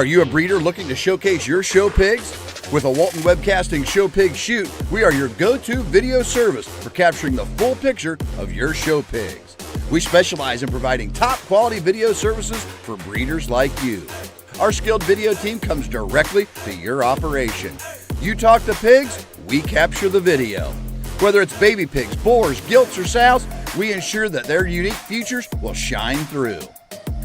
Are you a breeder looking to showcase your show pigs? With a Walton Webcasting Show Pig Shoot, we are your go-to video service for capturing the full picture of your show pigs. We specialize in providing top quality video services for breeders like you. Our skilled video team comes directly to your operation. You talk to pigs, we capture the video. Whether it's baby pigs, boars, gilts, or sows, we ensure that their unique features will shine through.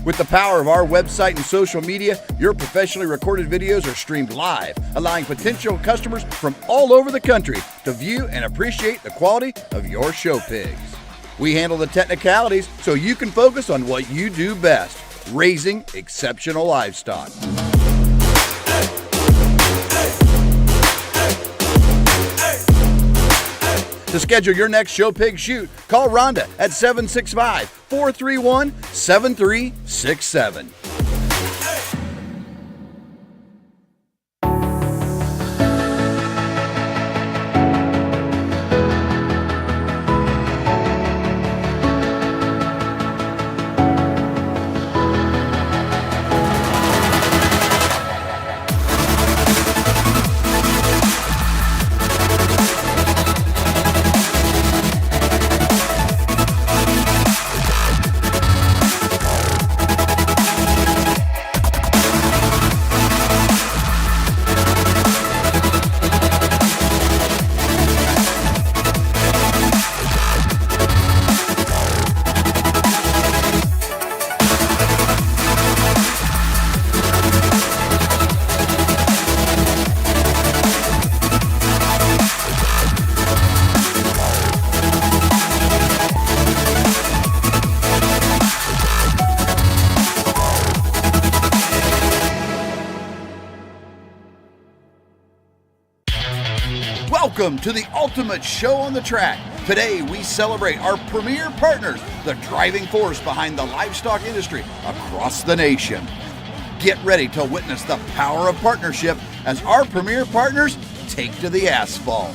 With the power of our website and social media, your professionally recorded videos are streamed live, allowing potential customers from all over the country to view and appreciate the quality of your show pigs. We handle the technicalities so you can focus on what you do best, raising exceptional livestock. To schedule your next show pig shoot, call Rhonda at 765-431-7367. Welcome to the ultimate show on the track. Today we celebrate our premier partners, the driving force behind the livestock industry across the nation. Get ready to witness the power of partnership as our premier partners take to the asphalt.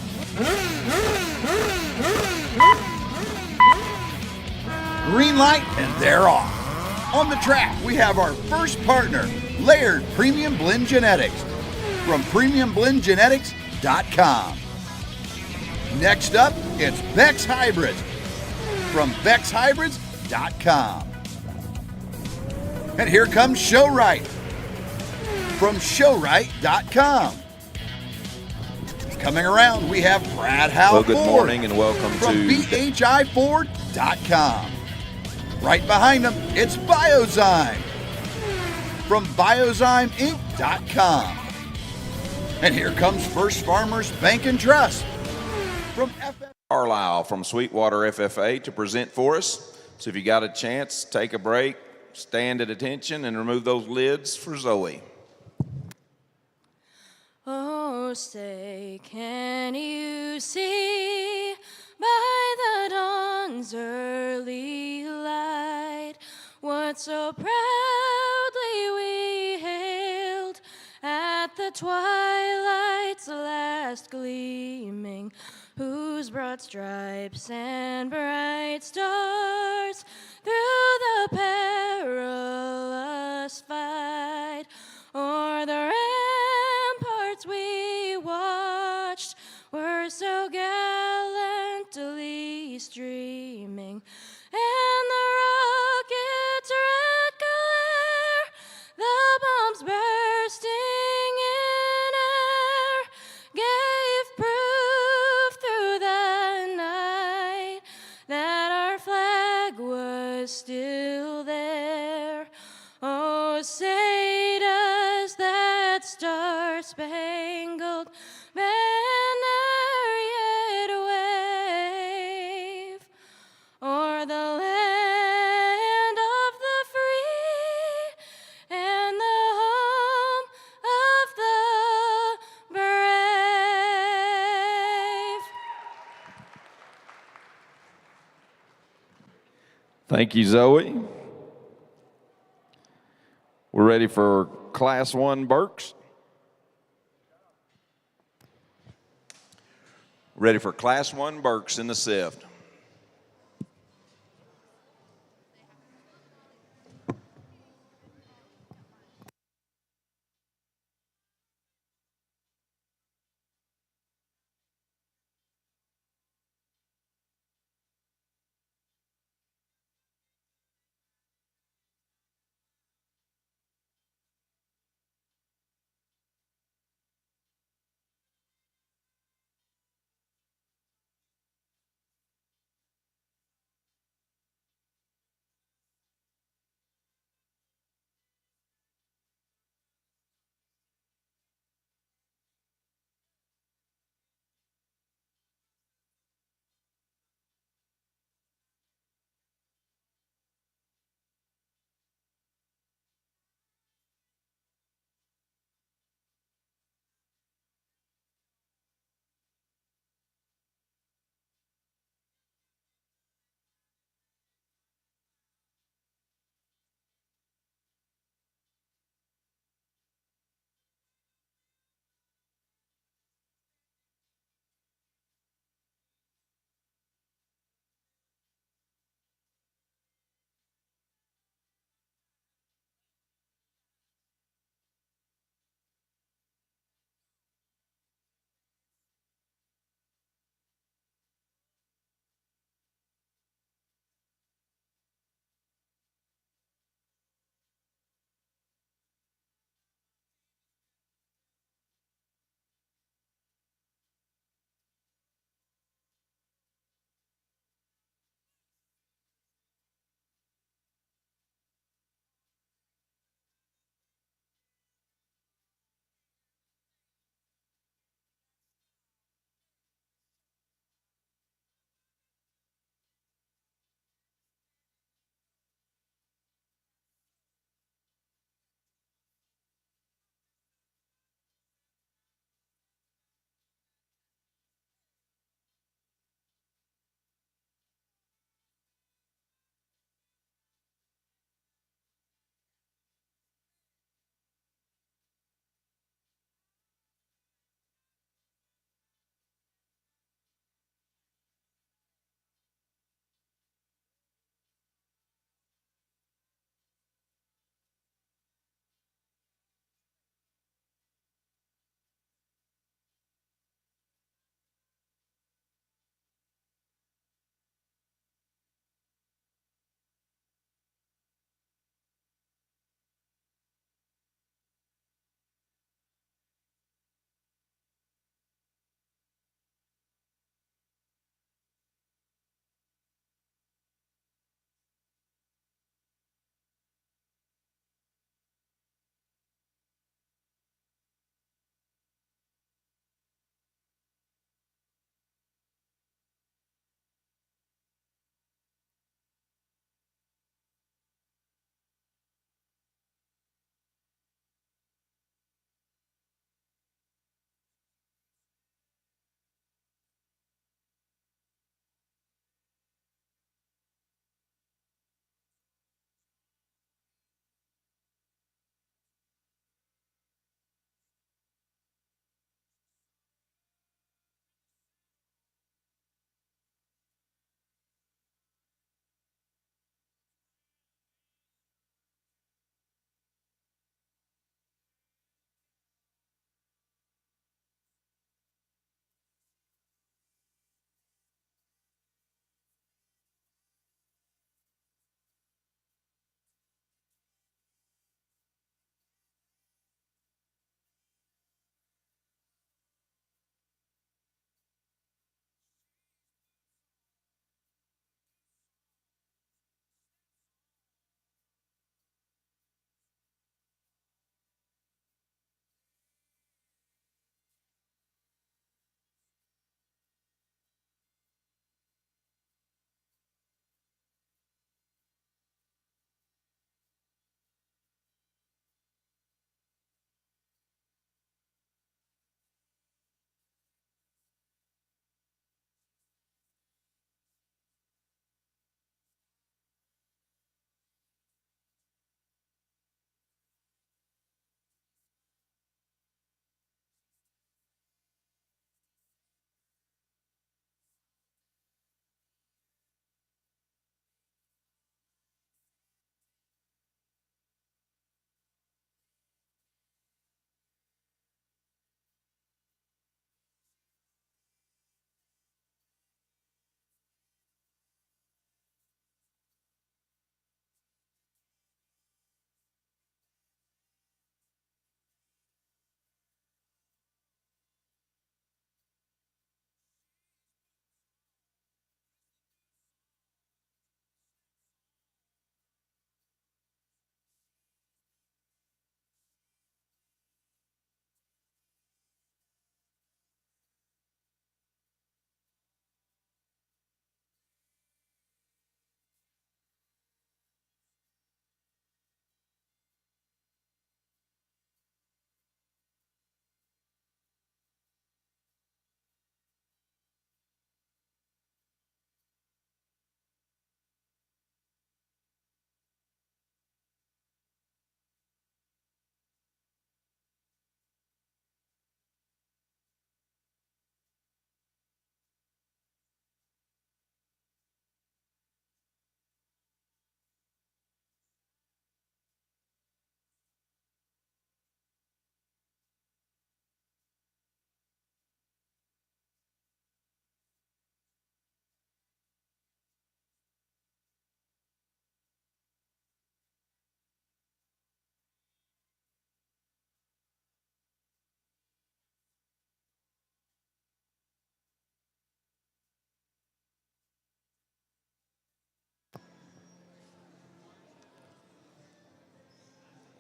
Green light and they're off. On the track we have our first partner, Layered Premium Blend Genetics from premiumblendgenetics.com. Next up, it's Beck's Hybrids from beckshybrids.com. And here comes Showright from showright.com. Coming around, we have Brad Howe Well, good Ford morning and welcome from to bhiford.com. Right behind them, it's Biozyme from biozymeinc.com. And here comes First Farmers Bank and Trust from Carlisle from Sweetwater FFA to present for us. So if you got a chance, take a break, stand at attention, and remove those lids for Zoe. Oh, say, can you see by the dawn's early light what so proudly we hailed at the twilight's last gleaming, whose broad stripes and bright stars through the perilous fight o'er the ramparts we watched were so gallantly streaming, and the rockets' red glare, the bombs bursting in air, star-spangled banner yet wave o'er the land of the free and the home of the brave. Thank you, Zoe. We're ready for Class 1 Berks. Ready for Class 1 Berks in the sift.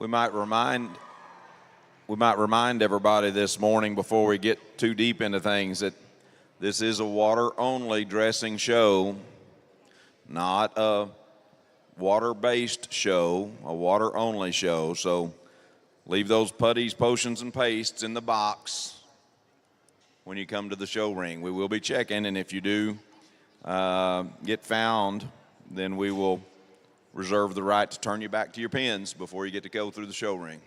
We might remind everybody this morning before we get too deep into things that this is a water-only dressing show, not a water-based show, a water-only show. So leave those putties, potions, and pastes in the box when you come to the show ring. We will be checking, and if you do get found, then we will reserve the right to turn you back to your pins before you get to go through the show ring.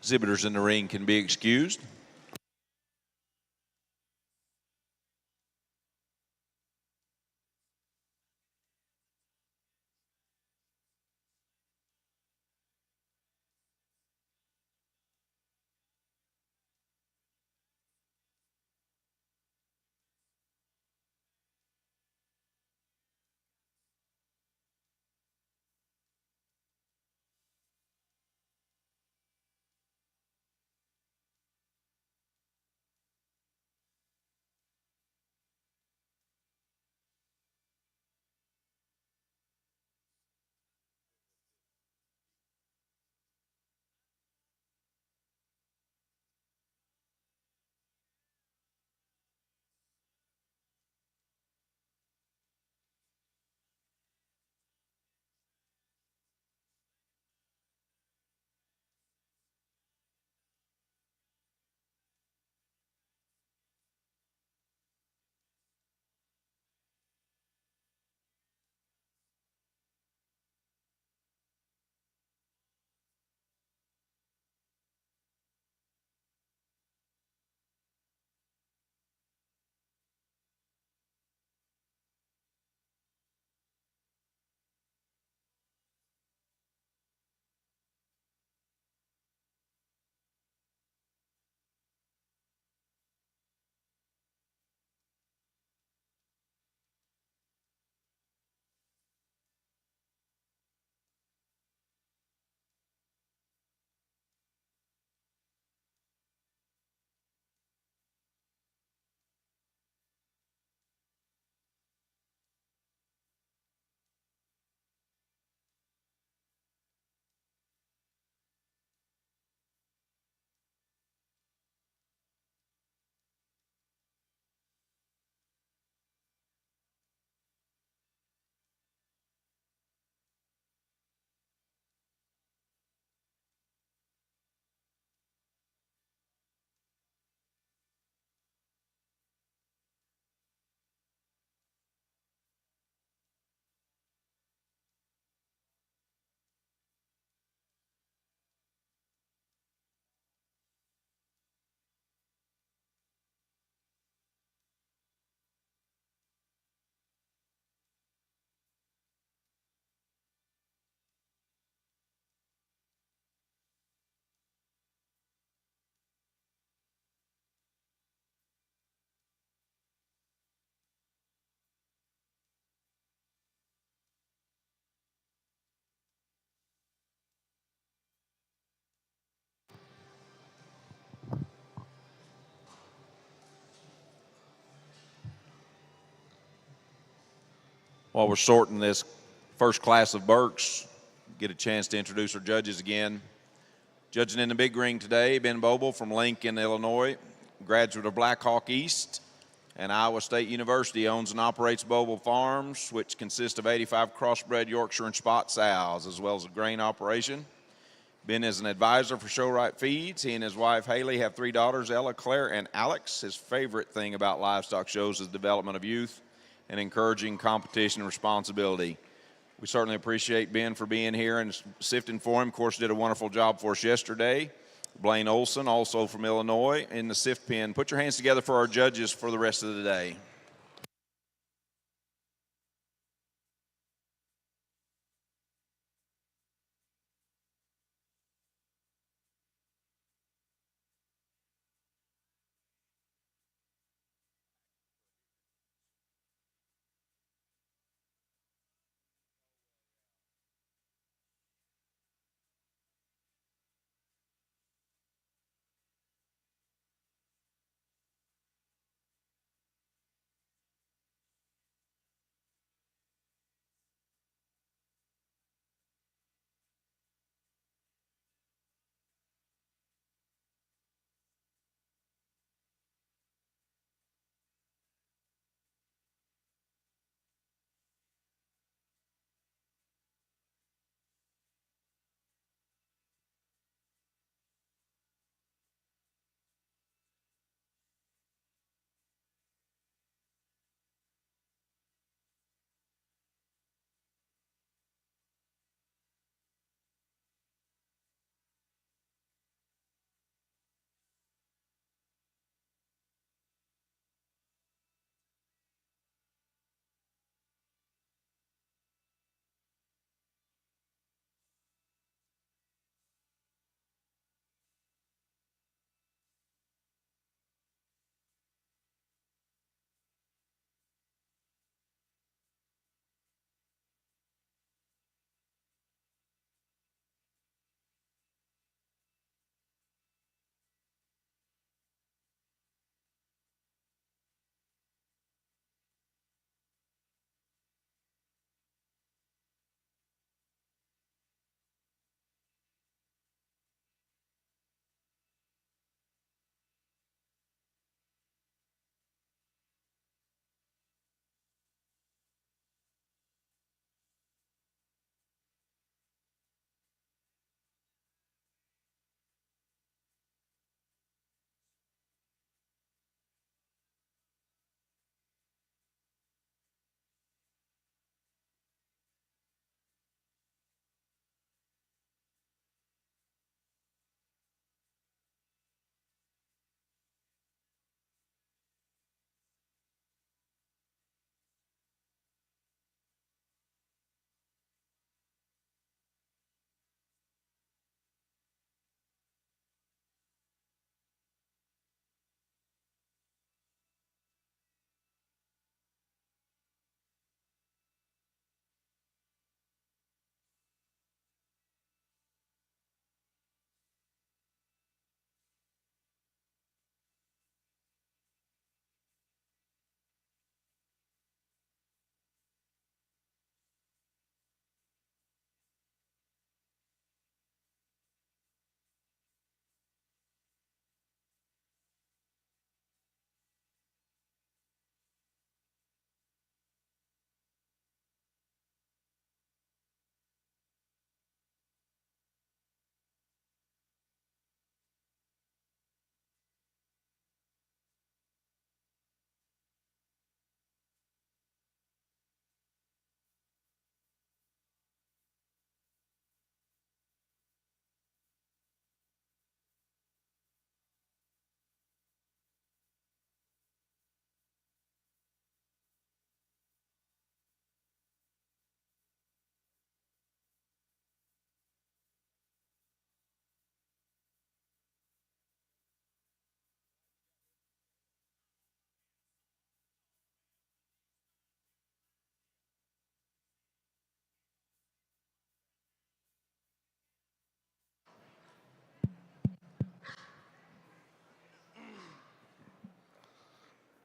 Exhibitors in the ring can be excused. While we're sorting this first class of Berks, get a chance to introduce our judges again. Judging in the big ring today, Ben Boble from Lincoln, Illinois, graduate of Black Hawk East and Iowa State University, owns and operates Boble Farms, which consists of 85 crossbred Yorkshire and spot sows, as well as a grain operation. Ben is an advisor for Show-Right Feeds. He and his wife, Haley, have 3 daughters, Ella, Claire, and Alex. His favorite thing about livestock shows is the development of youth and encouraging competition and responsibility. We certainly appreciate Ben for being here and sifting for him. Of course, did a wonderful job for us yesterday. Blaine Olson, also from Illinois, in the sift pen. Put your hands together for our judges for the rest of the day.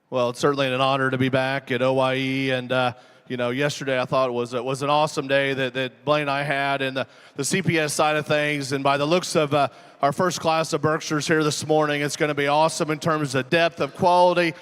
Well, it's certainly an honor to be back at OYE, and yesterday I thought was an awesome day that Blaine and I had, and the CPS side of things, and by the looks of our first class of Berkshires here this morning, it's going to be awesome in terms of depth of quality,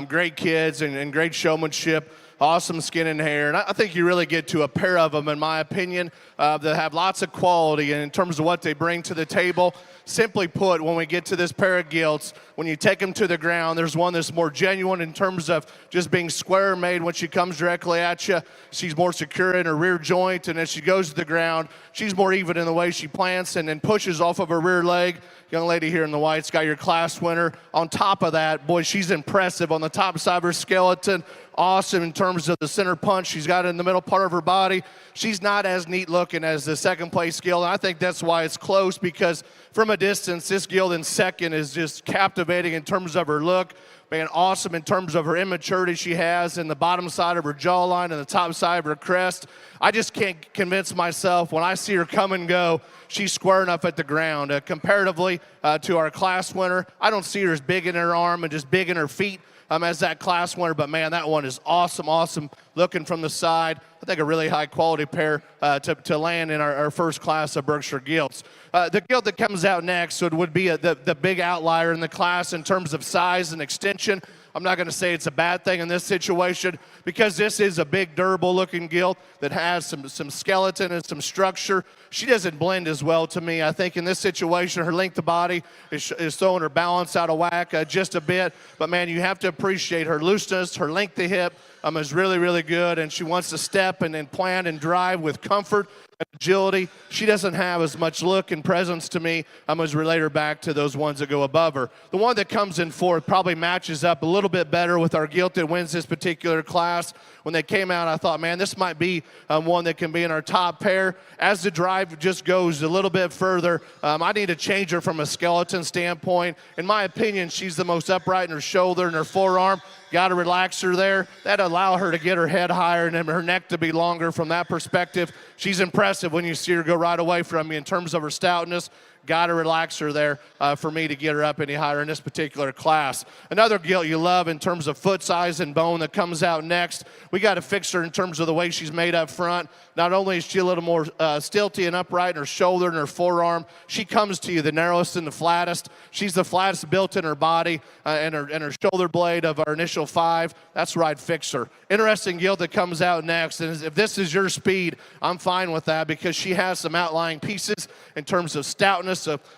great kids and great showmanship. Awesome skin and hair, and I think you really get to a pair of them, in my opinion, that have lots of quality in terms of what they bring to the table. Simply put, when we get to this pair of gilts, when you take them to the ground, there's one that's more genuine in terms of just being square made when she comes directly at you. She's more secure in her rear joint, and as she goes to the ground, she's more even in the way she plants and then pushes off of her rear leg. Young lady here in the white's got your class winner. On top of that, boy, she's impressive on the top side of her skeleton. Awesome in terms of the center punch she's got in the middle part of her body. She's not as neat looking as the second place gilt, and I think that's why it's close, because from a distance, this gilt in second is just captivating in terms of her look. Man, awesome in terms of her immaturity she has in the bottom side of her jawline and the top side of her crest. I just can't convince myself when I see her come and go, she's square enough at the ground. Comparatively to our class winner, I don't see her as big in her arm and just big in her feet as that class winner, but man, that one is awesome looking from the side. I think a really high quality pair to land in our first class of Berkshire gilts. The gilt that comes out next would be the big outlier in the class in terms of size and extension. I'm not going to say it's a bad thing in this situation, because this is a big, durable-looking gilt that has some skeleton and some structure. She doesn't blend as well to me. I think in this situation, her length of body is throwing her balance out of whack just a bit. But, man, you have to appreciate her looseness, her length of hip is really, really good, and she wants to step and plant and drive with comfort and agility. She doesn't have as much look and presence to me as relate her back to those ones that go above her. The one that comes in fourth probably matches up a little bit better with our gilt that wins this particular class. When they came out, I thought, man, this might be one that can be in our top pair. As the drive just goes a little bit further, I need to change her from a skeleton standpoint. In my opinion, she's the most upright in her shoulder and her forearm. Got to relax her there. That'll allow her to get her head higher and her neck to be longer from that perspective. She's impressive when you see her go right away from you in terms of her stoutness. Got to relax her there for me to get her up any higher in this particular class. Another gilt you love in terms of foot size and bone that comes out next. We got to fix her in terms of the way she's made up front. Not only is she a little more stilty and upright in her shoulder and her forearm, she comes to you the narrowest and the flattest. She's the flattest built in her body and her shoulder blade of our initial five. That's where I'd fix her. Interesting gilt that comes out next, and if this is your speed, I'm fine with that, because she has some outlying pieces in terms of stoutness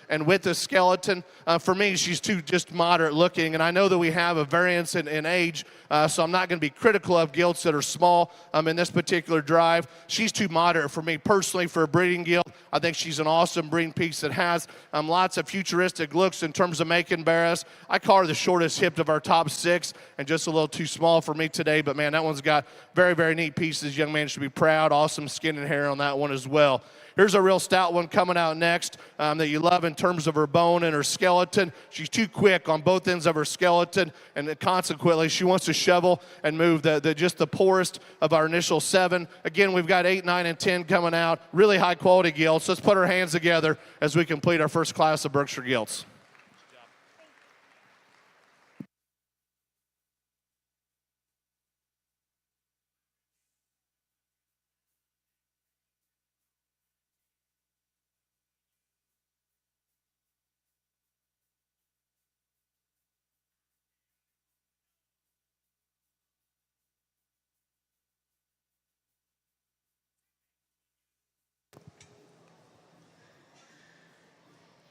and width of skeleton. For me, she's too just moderate looking, and I know that we have a variance in age, so I'm not going to be critical of gilts that are small in this particular drive. She's too moderate for me personally for a breeding gilt. I think she's an awesome breeding piece that has lots of futuristic looks in terms of making barras. I call her the shortest hipped of our top six, and just a little too small for me today, but man, that one's got very, very neat pieces. Young man should be proud. Awesome skin and hair on that one as well. Here's a real stout one coming out next that you love in terms of her bone and her skeleton. She's too quick on both ends of her skeleton, and consequently, she wants to shovel and move just the poorest of our initial seven. Again, we've got 8, 9, and 10 coming out. Really high quality gilts. Let's put our hands together as we complete our first class of Berkshire gilts.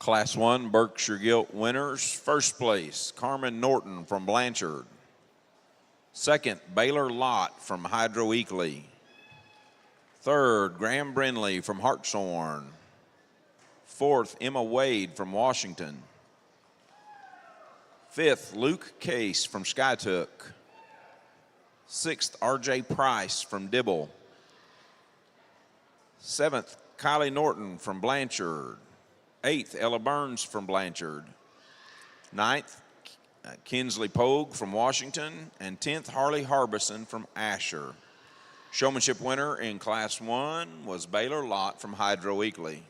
Class 1 Berkshire Gilt winners. First place, Carmen Norton from Blanchard. Second, Baylor Lott from Hydro Eakley. Third, Graham Brindley from Hartshorn. Fourth, Emma Wade from Washington. Fifth, Luke Case from Skytook. Sixth, R.J. Price from Dibble. Seventh, Kylie Norton from Blanchard. Eighth, Ella Burns from Blanchard. Ninth, Kinsley Pogue from Washington. And 10th, Harley Harbison from Asher. Showmanship winner in Class 1 was Baylor Lott from Hydro Eakley.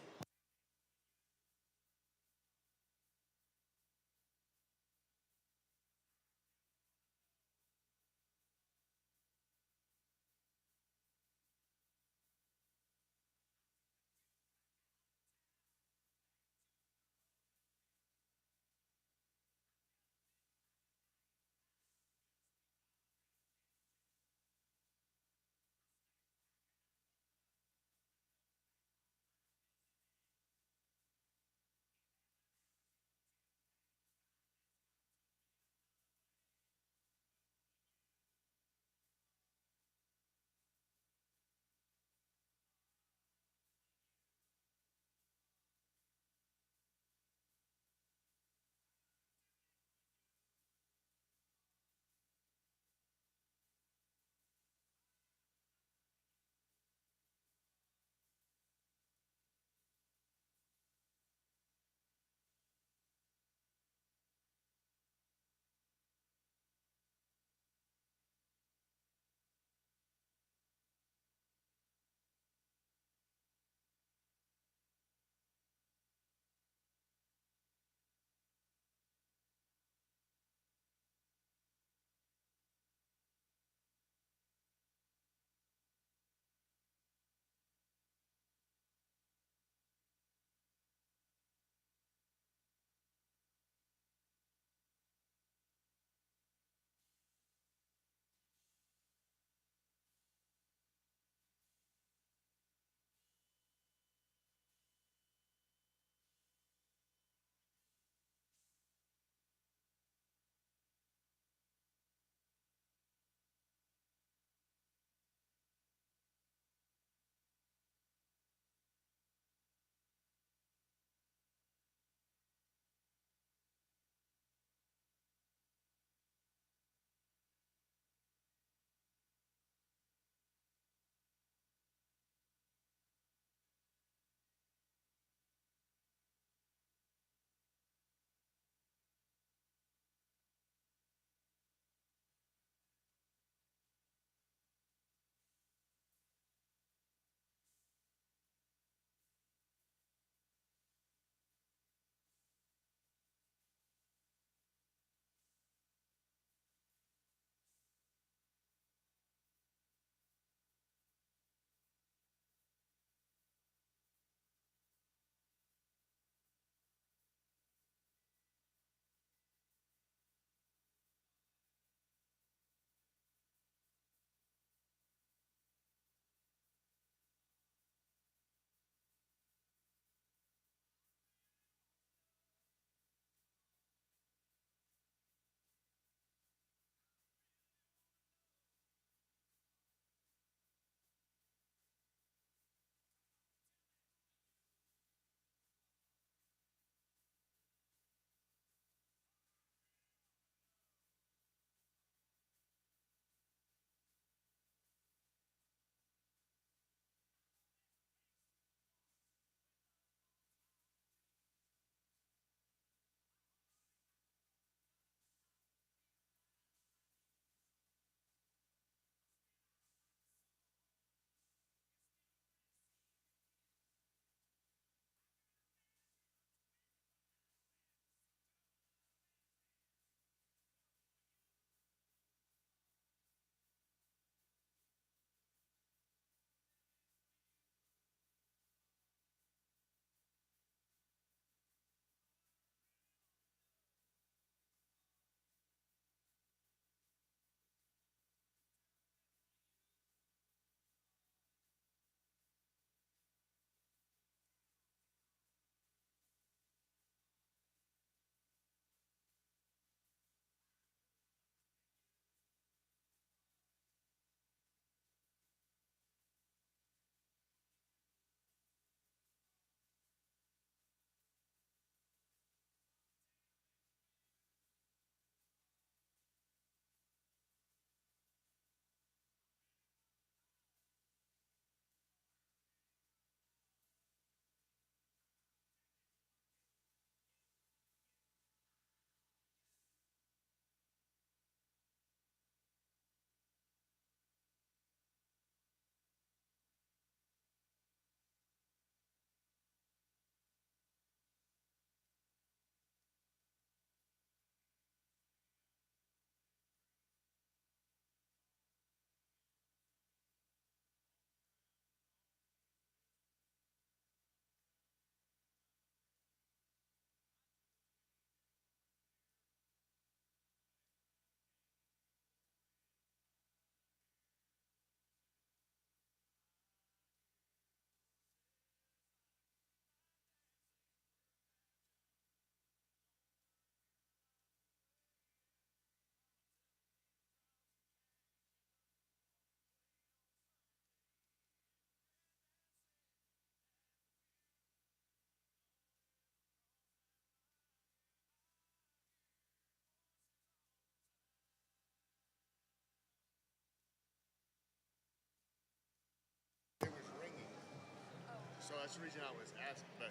that's the reason I was asking, but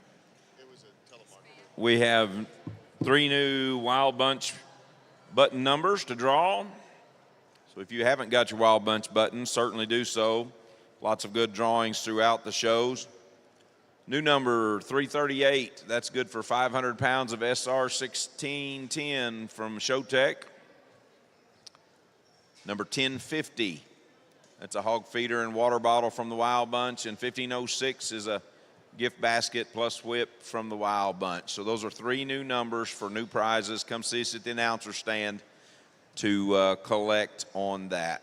it was a telemarketer. We have 3 new Wild Bunch button numbers to draw. So if you haven't got your Wild Bunch button, certainly do so. Lots of good drawings throughout the shows. New number 338, that's good for 500 pounds of SR 1610 from Showtech. Number 1050, that's a hog feeder and water bottle from the Wild Bunch. And 1506 is a gift basket plus whip from the Wild Bunch. So those are 3 new numbers for new prizes. Come see us at the announcer stand to collect on that.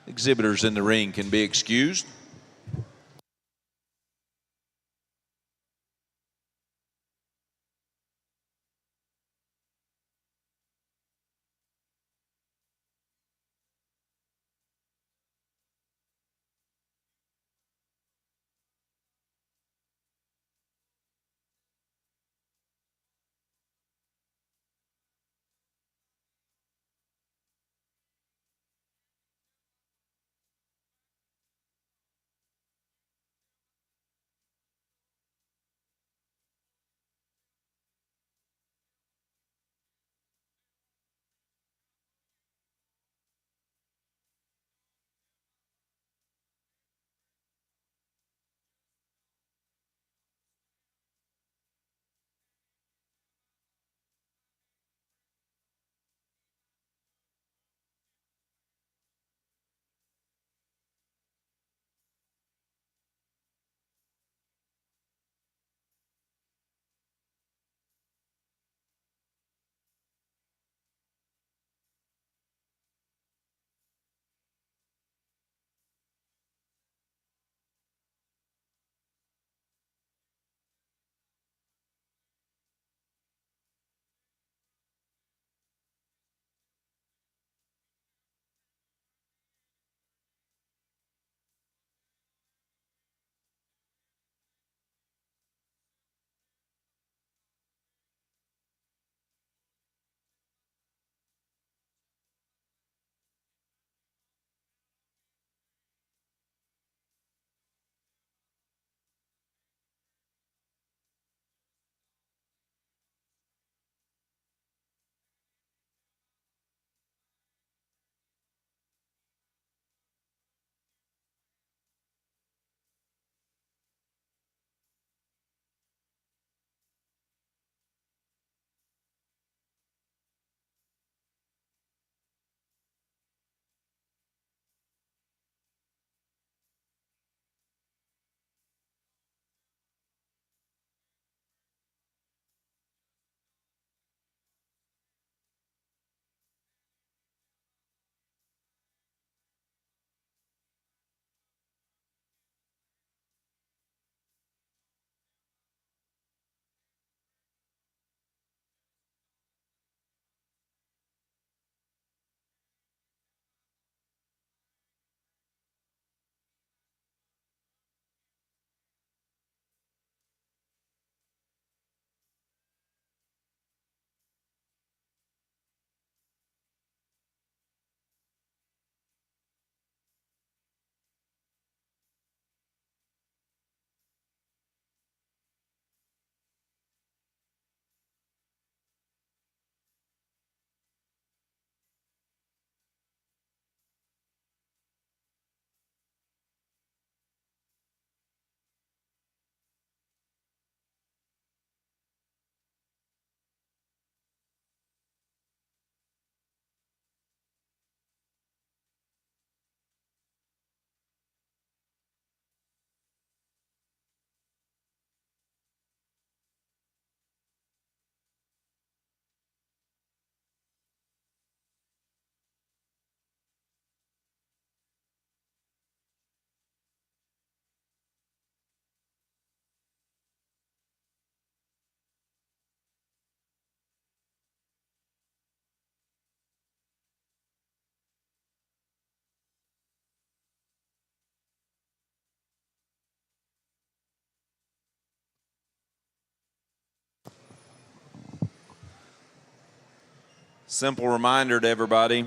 Exhibitors in the ring can be excused. Simple reminder to everybody,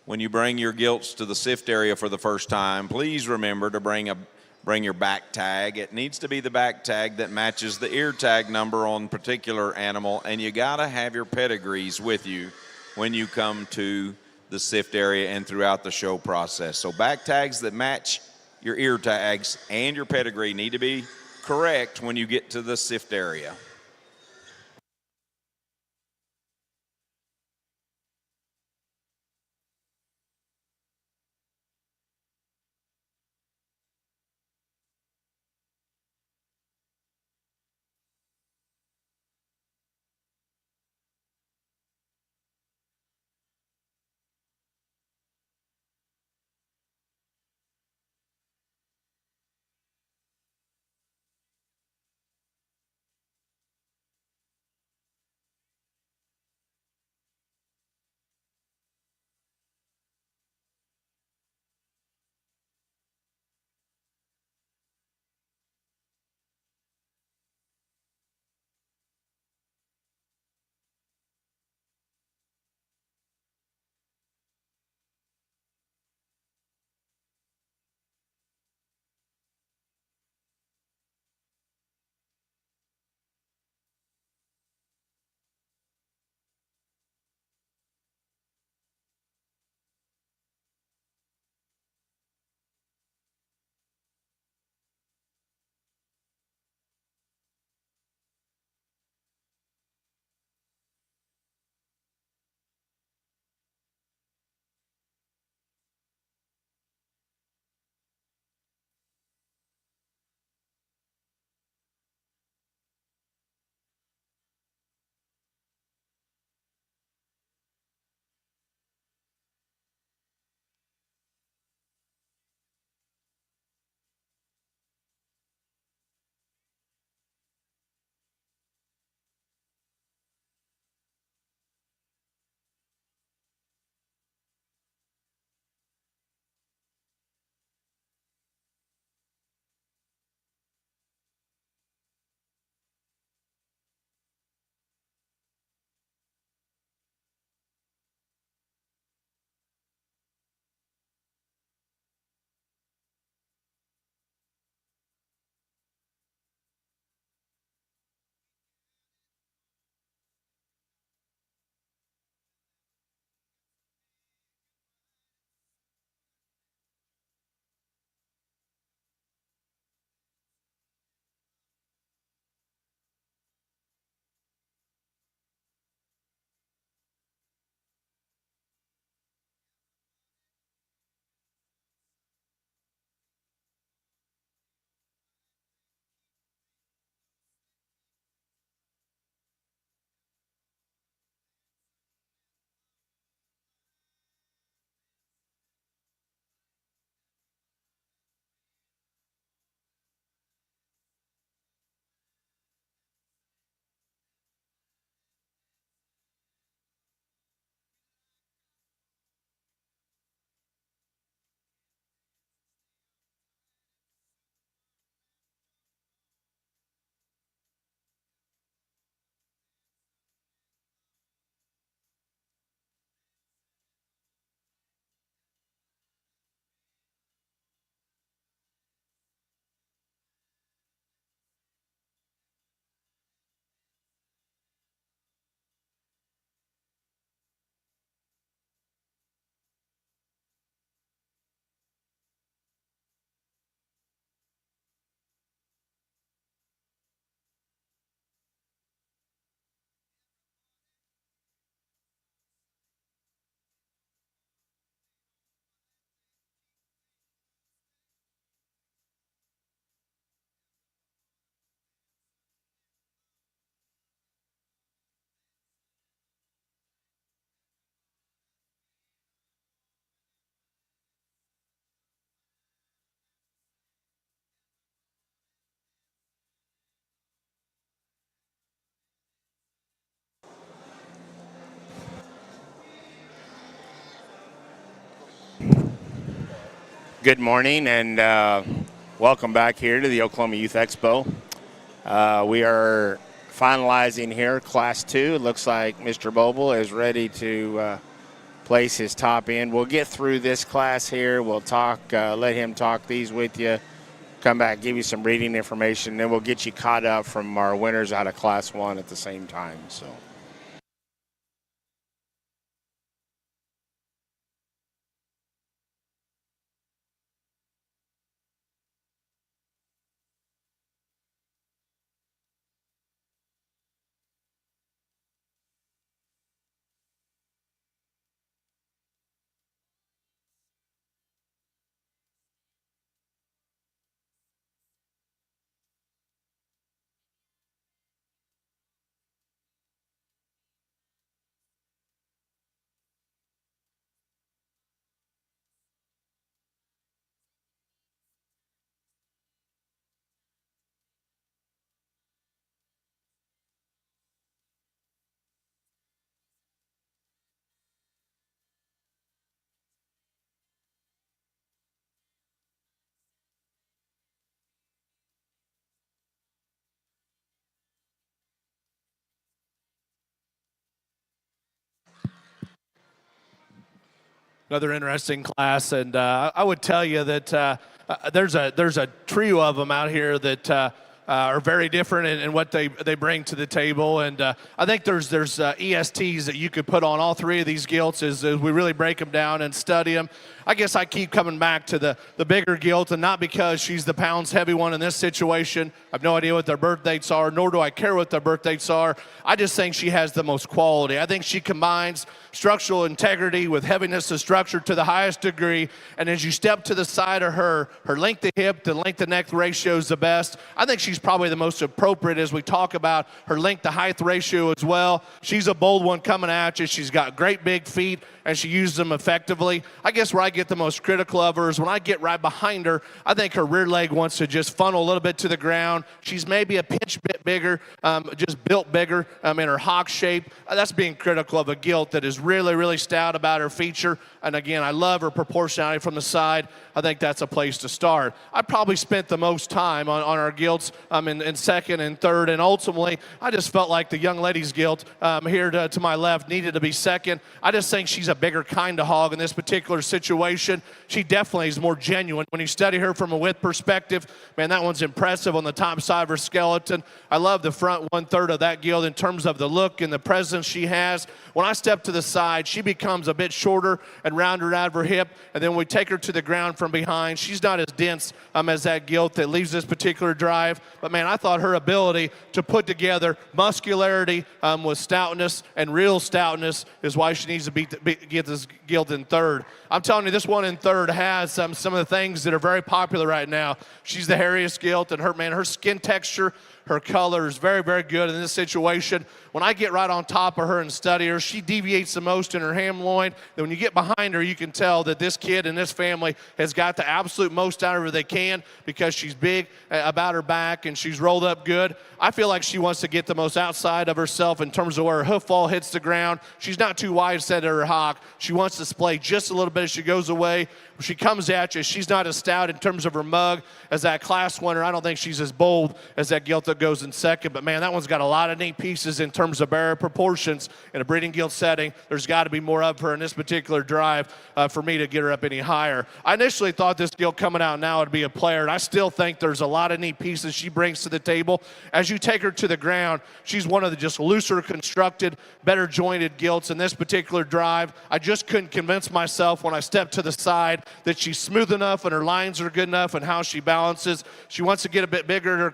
when you bring your gilts to the sift area for the first time, please remember to bring your back tag. It needs to be the back tag that matches the ear tag number on particular animal, and you gotta have your pedigrees with you when you come to the sift area and throughout the show process. So back tags that match your ear tags and your pedigree need to be correct when you get to the sift area. Good morning and welcome back here to the Oklahoma Youth Expo. We are finalizing here, Class 2. It looks like Mr. Boble is ready to place his top end. We'll get through this class here. We'll talk, let him talk these with you, come back, give you some reading information, then we'll get you caught up from our winners out of Class 1 at the same time. So. Another interesting class, and I would tell you that there's a trio of them out here that are very different in what they bring to the table, and I think there's ESTs that you could put on all three of these gilts as we really break them down and study them. I guess I keep coming back to the bigger gilt, and not because she's the pounds heavy one in this situation. I have no idea what their birth dates are, nor do I care what their birth dates are. I just think she has the most quality. I think she combines structural integrity with heaviness of structure to the highest degree, and as you step to the side of her length of hip to length of neck ratio is the best. I think she's probably the most appropriate as we talk about her length to height ratio as well. She's a bold one coming at you. She's got great big feet, and she uses them effectively. I guess where I get the most critical of her is when I get right behind her, I think her rear leg wants to just funnel a little bit to the ground. She's maybe a pinch bit bigger, just built bigger in her hock shape. That's being critical of a gilt that is really, really stout about her feature. And again, I love her proportionality from the side. I think that's a place to start. I probably spent the most time on our gilts in second and third, and ultimately, I just felt like the young lady's gilt here to my left needed to be second. I just think she's a bigger kind of hog in this particular situation. She definitely is more genuine. When you study her from a width perspective, man, that one's impressive on the top side of her skeleton. I love the front 1/3 of that gilt in terms of the look and the presence she has. When I step to the side, she becomes a bit shorter and rounder out of her hip, and then we take her to the ground from behind. She's not as dense as that gilt that leaves this particular drive, but man, I thought her ability to put together muscularity with stoutness and real stoutness is why she needs to get this gilt in third. I'm telling you, this one in third has some of the things that are very popular right now. She's the hairiest gilt, and her skin texture, her color is very, very good in this situation. When I get right on top of her and study her, she deviates the most in her ham loin. Then when you get behind her, you can tell that this kid and this family has got the absolute most out of her they can because she's big about her back and she's rolled up good. I feel like she wants to get the most outside of herself in terms of where her hoof fall hits the ground. She's not too wide set at her hock. She wants to splay just a little bit as she goes away. When she comes at you, she's not as stout in terms of her mug as that class winner. I don't think she's as bold as that gilt that goes in second, but man, that one's got a lot of neat pieces in terms of barrier proportions in a breeding gilt setting. There's got to be more of her in this particular drive for me to get her up any higher. I initially thought this gilt coming out now would be a player, and I still think there's a lot of neat pieces she brings to the table. As you take her to the ground, she's one of the just looser constructed, better jointed gilts in this particular drive. I just couldn't convince myself when I stepped to the side that she's smooth enough and her lines are good enough and how she balances. She wants to get a bit bigger in her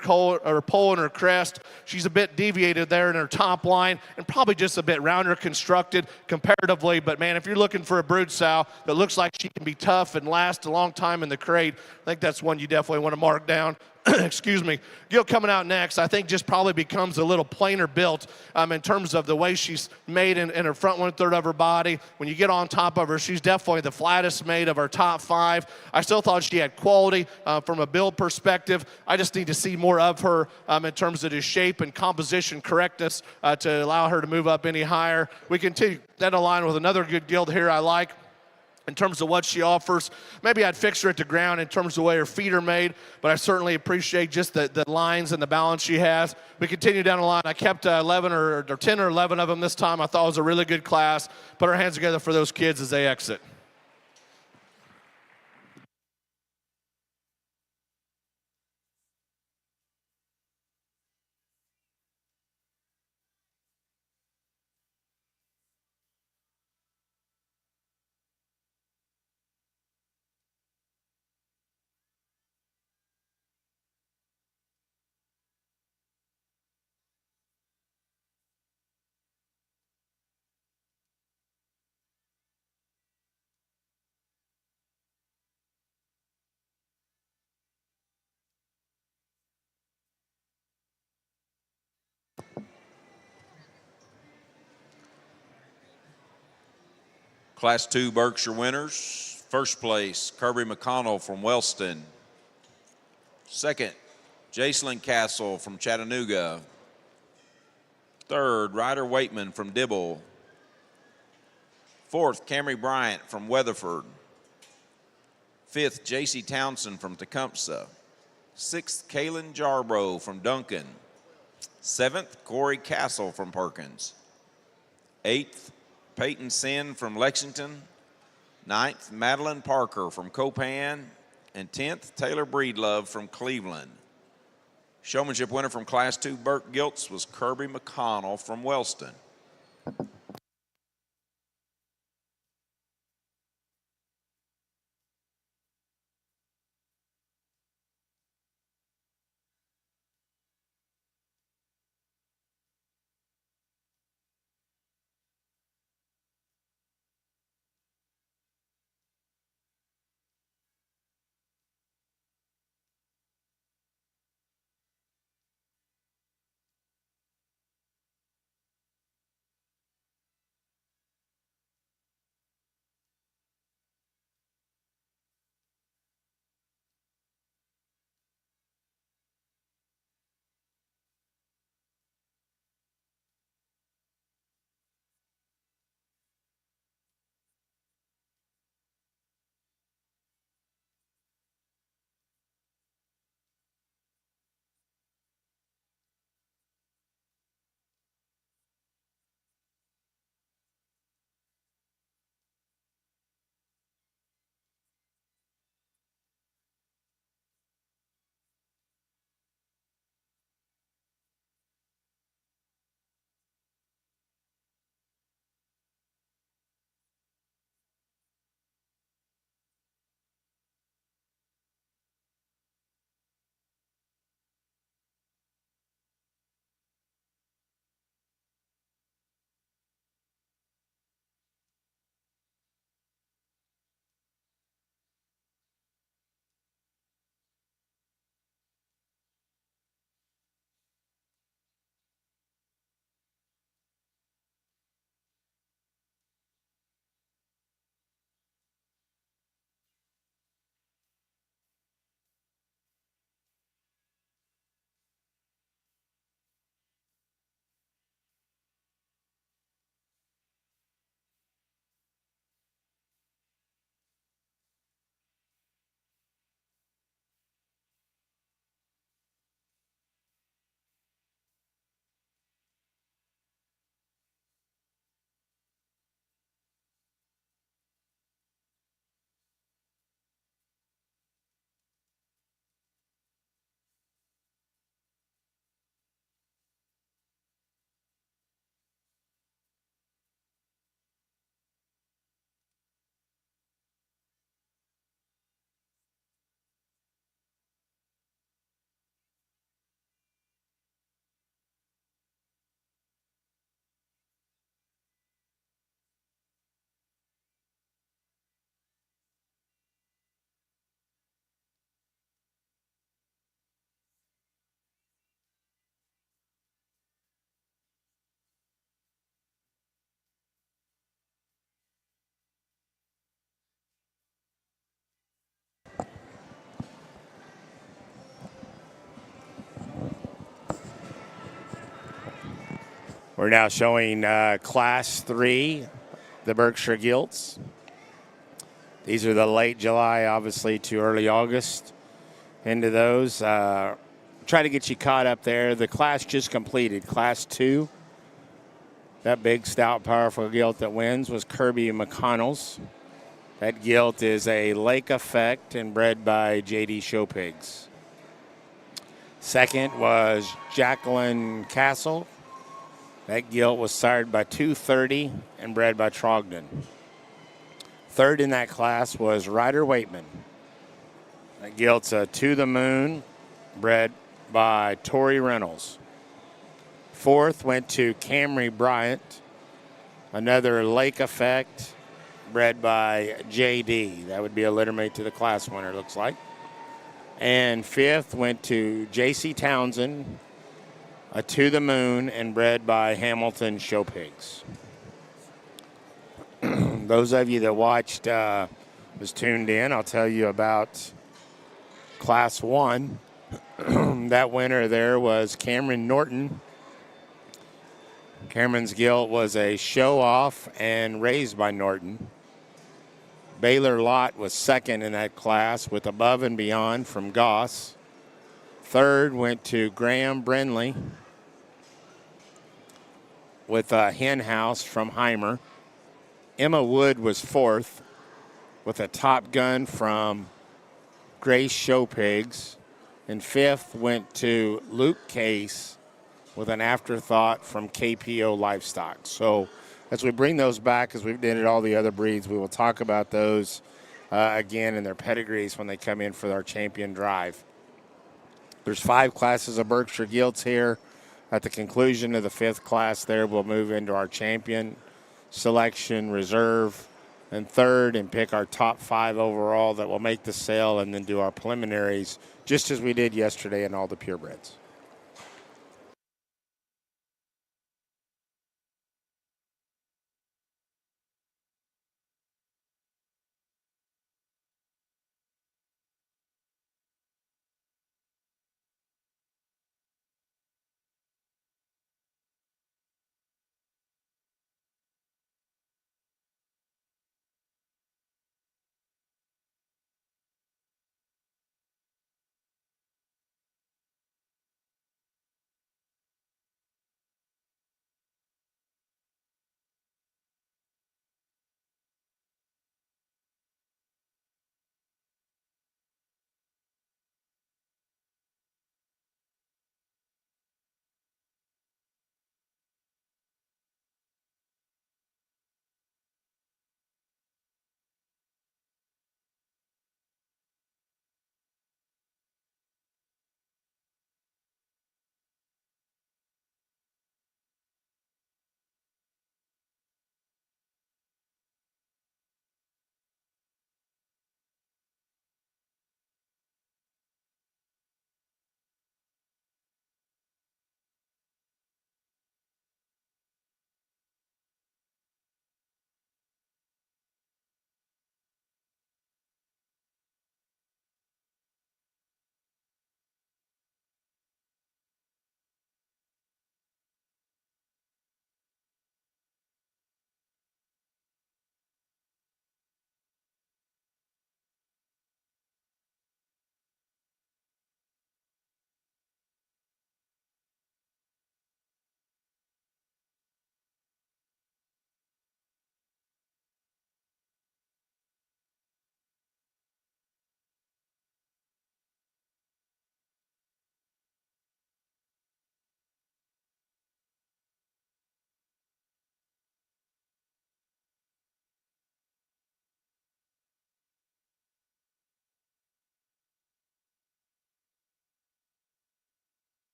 pole and her crest. She's a bit deviated there in her top line and probably just a bit rounder constructed comparatively. But man, if you're looking for a brood sow that looks like she can be tough and last a long time in the crate, I think that's one you definitely want to mark down. Excuse me. Gilt coming out next, I think just probably becomes a little plainer built in terms of the way she's made in her front 1/3 of her body. When you get on top of her, she's definitely the flattest made of our top 5. I still thought she had quality from a build perspective. I just need to see more of her in terms of the shape and composition correctness to allow her to move up any higher. We continue that align with another good gilt here I like. in terms of what she offers. Maybe I'd fix her at the ground in terms of the way her feet are made, but I certainly appreciate just the lines and the balance she has. We continue down the line. I kept 11 or 10 or 11 of them this time. I thought it was a really good class. Put our hands together for those kids as they exit. Class 2 Berkshire winners. First place, Kirby McConnell from Wellston. Second, Jacelyn Castle from Chattanooga. Third, Ryder Waitman from Dibble. Fourth, Camry Bryant from Weatherford. Fifth, J.C. Townsend from Tecumseh. Sixth, Kaylin Jarbrough from Duncan. Seventh, Corey Castle from Perkins. Eighth, Peyton Sin from Lexington. Ninth, Madeline Parker from Copan. And 10th, Taylor Breedlove from Cleveland. Showmanship winner from Class 2 Burke Gilts was Kirby McConnell from Wellston. We're now showing Class 3, the Berkshire Gilts. These are the late July, obviously, to early August into those. Try to get you caught up there. The class just completed, Class 2. That big, stout, powerful gilt that wins was Kirby McConnell's. That gilt is a Lake Effect and bred by J.D. Show Pigs. Second was Jacqueline Castle. That gilt was sired by 230 and bred by Trogdon. Third in that class was Ryder Waitman. That gilt's a To the Moon, bred by Tori Reynolds. Fourth went to Camry Bryant, another Lake Effect, bred by JD. That would be a littermate to the class winner, looks like. And fifth went to JC Townsend, a To the Moon, and bred by Hamilton Show Pigs. Those of you that watched, was tuned in, I'll tell you about Class 1. That winner there was Cameron Norton. Cameron's gilt was a show off and raised by Norton. Baylor Lott was second in that class with Above and Beyond from Goss. Third went to Graham Brenley with a Hen House from Heimer. Emma Wood was fourth with a Top Gun from Grace Show Pigs. And fifth went to Luke Case with an Afterthought from KPO Livestock. So as we bring those back, as we've done at all the other breeds, we will talk about those again in their pedigrees when they come in for our champion drive. There's 5 classes of Berkshire Gilts here. At the conclusion of the 5th class there, we'll move into our champion selection, reserve, and third, and pick our top 5 overall that will make the sale, and then do our preliminaries just as we did yesterday in all the purebreds.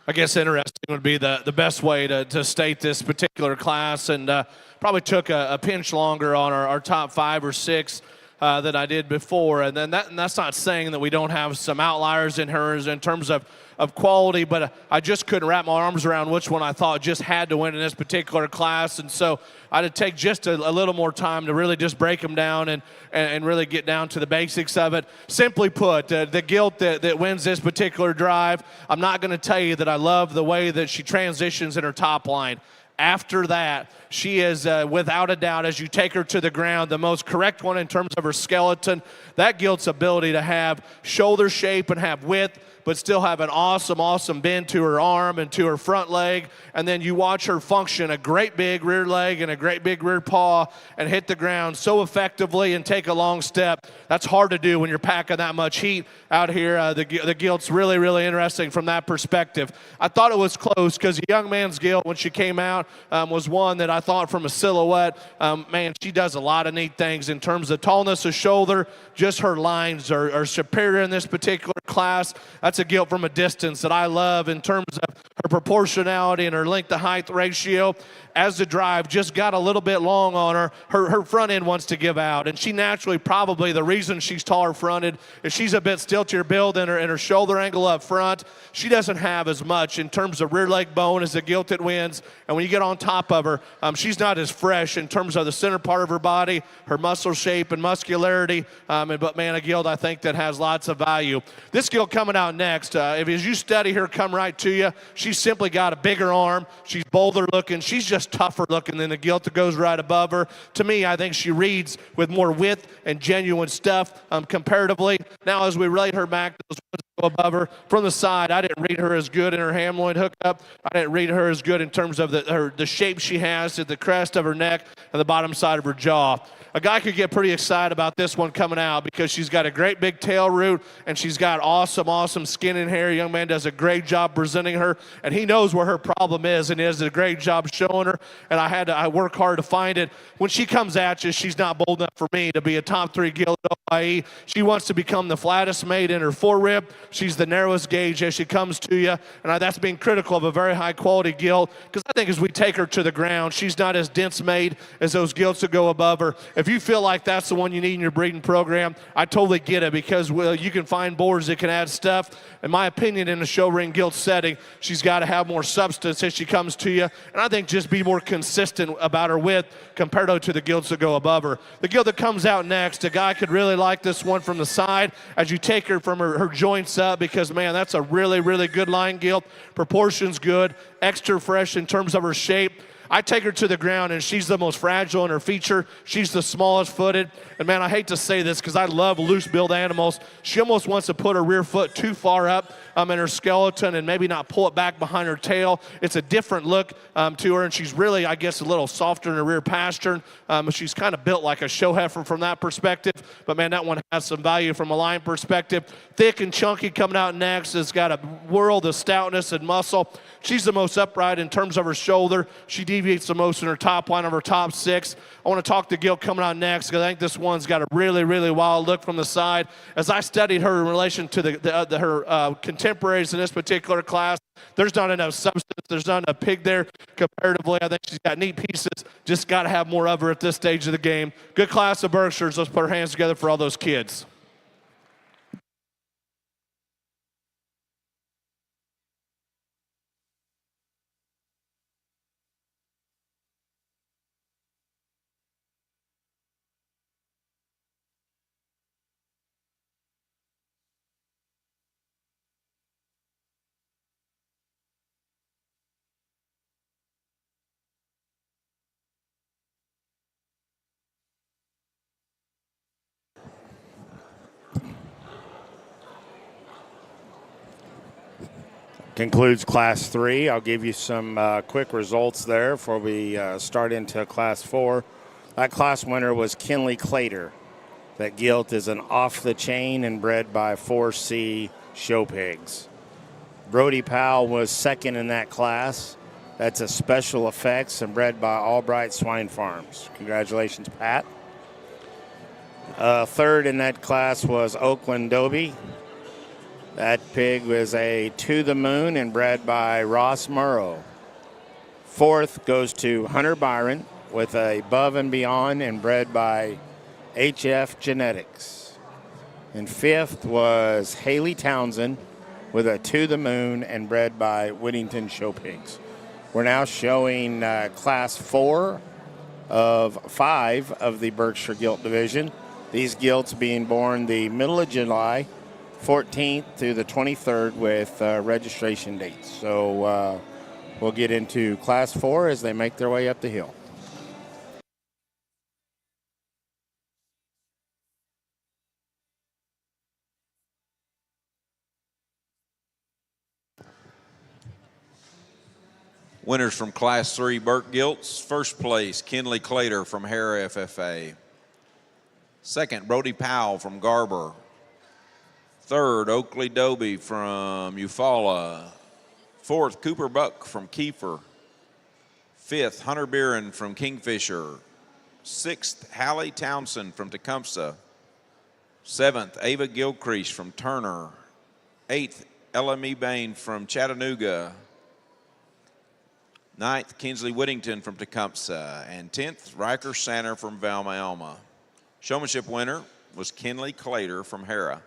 I guess interesting would be the best way to state this particular class, and probably took a pinch longer on our top 5 or 6 than I did before. And then that's not saying that we don't have some outliers in hers in terms of quality, but I just couldn't wrap my arms around which one I thought just had to win in this particular class. And so I had to take just a little more time to really just break them down and really get down to the basics of it. Simply put, the Gilt that wins this particular drive, I'm not going to tell you that I love the way that she transitions in her top line. After that, she is, without a doubt, as you take her to the ground, the most correct one in terms of her skeleton. That Gilt's ability to have shoulder shape and have width, but still have an awesome bend to her arm and to her front leg. And then you watch her function a great big rear leg and a great big rear paw and hit the ground so effectively and take a long step. That's hard to do when you're packing that much heat out here. The Gilt's really interesting from that perspective. I thought it was close because the young man's Gilt, when she came out, was one that I thought from a silhouette, man, she does a lot of neat things in terms of tallness of shoulder. Just her lines are superior in this particular class. That's a Gilt from a distance that I love in terms of her proportionality and her length to height ratio. As the drive just got a little bit long on her, her front end wants to give out. And she naturally, probably the reason she's taller fronted is she's a bit stiltier build in her shoulder angle up front. She doesn't have as much in terms of rear leg bone as the Gilt that wins. And when you get on top of her, she's not as fresh in terms of the center part of her body, her muscle shape and muscularity. But man, a Gilt I think that has lots of value. This Gilt coming out next, if as you study her come right to you, she's simply got a bigger arm. She's bolder looking. She's just tougher looking than the Gilt that goes right above her. To me, I think she reads with more width and genuine stuff comparatively. Now, as we relate her back to those ones that go above her, from the side, I didn't read her as good in her hamloin hookup. I didn't read her as good in terms of the shape she has at the crest of her neck and the bottom side of her jaw. A guy could get pretty excited about this one coming out because she's got a great big tail root and she's got awesome skin and hair. Young man does a great job presenting her, and he knows where her problem is and he does a great job showing her, and I work hard to find it. When she comes at you, she's not bold enough for me to be a top 3 Gilt at OYE. She wants to become the flattest made in her forerib. She's the narrowest gauge as she comes to you, and that's being critical of a very high quality Gilt, because I think as we take her to the ground, she's not as dense made as those Gilts that go above her. If you feel like that's the one you need in your breeding program, I totally get it, because you can find boards that can add stuff. In my opinion, in a show ring Gilt setting, she's got to have more substance as she comes to you, and I think just be more consistent about her width compared to the Gilts that go above her. The Gilt that comes out next, a guy could really like this one from the side as you take her from her joints up, because man, that's a really good line Gilt. Proportions good, extra fresh in terms of her shape. I take her to the ground, and she's the most fragile in her feature. She's the smallest footed. And, man, I hate to say this because I love loose-build animals. She almost wants to put her rear foot too far up in her skeleton and maybe not pull it back behind her tail. It's a different look to her, and she's really, I guess, a little softer in her rear pastern. She's kind of built like a show heifer from that perspective. But, man, that one has some value from a line perspective. Thick and chunky coming out next. It's got a world of stoutness and muscle. She's the most upright in terms of her shoulder. She deviates the most in her top line of her top 6. I want to talk to Gilt coming out next because I think this one's got a really wild look from the side. As I studied her in relation to her contemporaries in this particular class, there's not enough substance. There's not enough pig there comparatively. I think she's got neat pieces. Just got to have more of her at this stage of the game. Good class of Berkshires. Let's put our hands together for all those kids. Concludes Class 3. I'll give you some quick results there before we start into Class 4. That class winner was Kinley Clater. That Gilt is an off-the-chain and bred by 4C show pigs. Brody Powell was second in that class. That's a special effects and bred by Albright Swine Farms. Congratulations, Pat. Third in that class was Oakland Dobie. That pig was a To the Moon and bred by Ross Murrow. Fourth goes to Hunter Byron with a Above and Beyond and bred by HF Genetics. And fifth was Haley Townsend with a To the Moon and bred by Whittington Show Pigs. We're now showing class 4 of 5 of the Berkshire Gilt division. These gilts being born the middle of July, 14th through the 23rd with registration dates. So we'll get into class 4 as they make their way up the hill. Winners from Class 3 Burke Gilts. First place, Kinley Clater from Hare FFA. Second, Brody Powell from Garber. Third, Oakley Doby from Eufaula. Fourth, Cooper Buck from Kiefer. Fifth, Hunter Beeran from Kingfisher. Sixth, Hallie Townsend from Tecumseh. Seventh, Ava Gilcrease from Turner. Eighth, LME Bain from Chattanooga. Ninth, Kinsley Whittington from Tecumseh. And 10th, Riker Sanner from Valma Alma. Showmanship winner was Kinley Clater from Hera.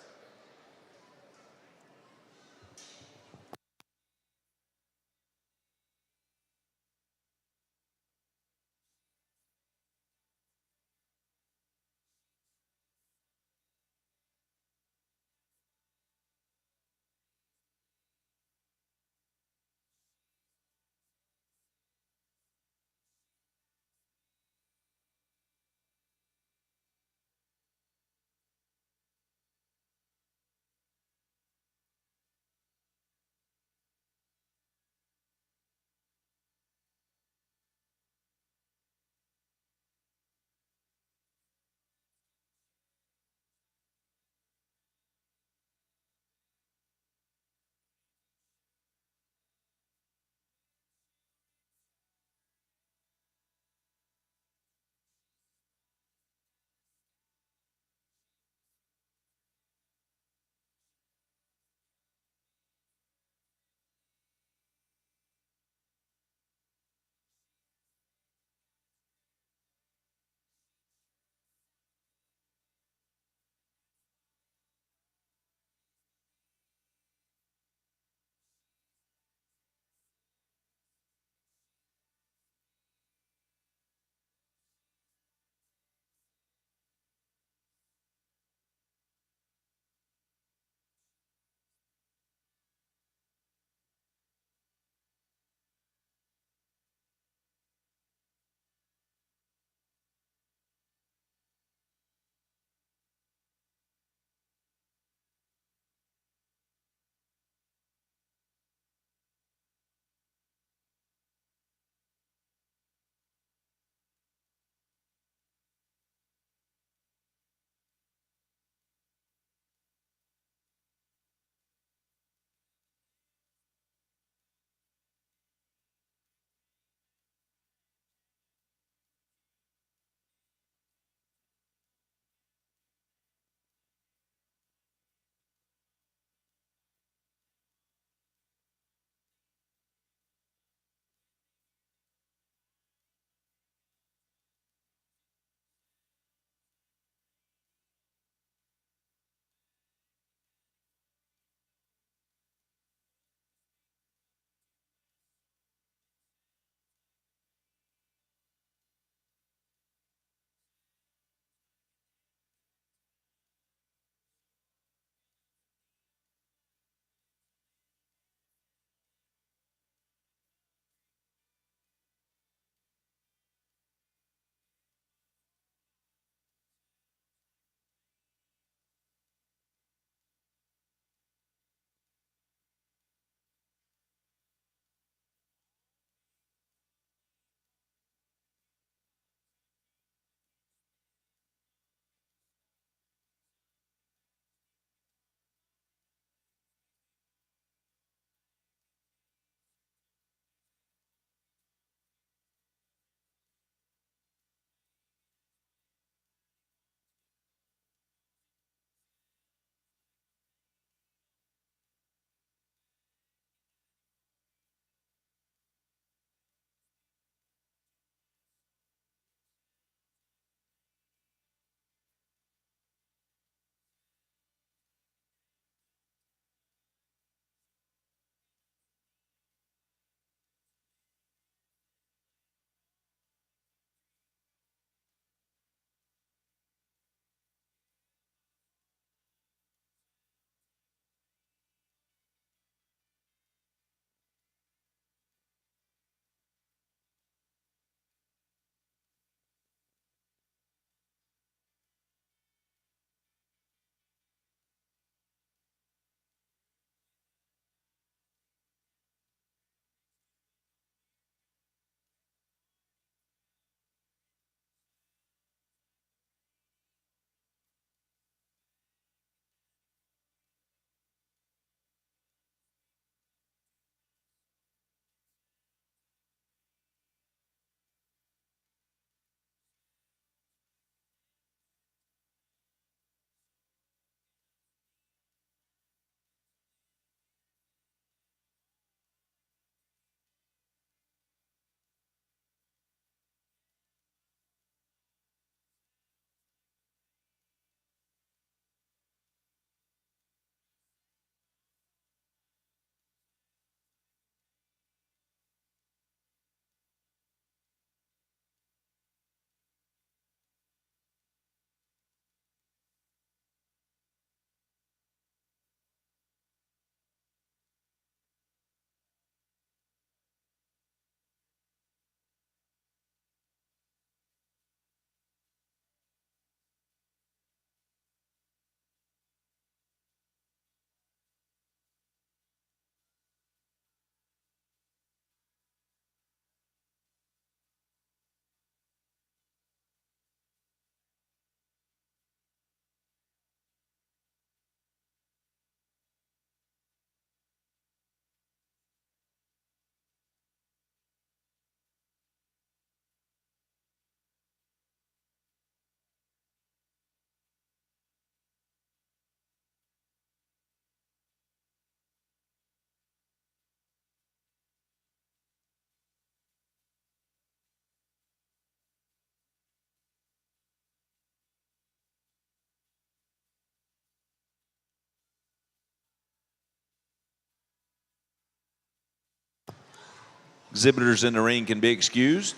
Exhibitors in the ring can be excused.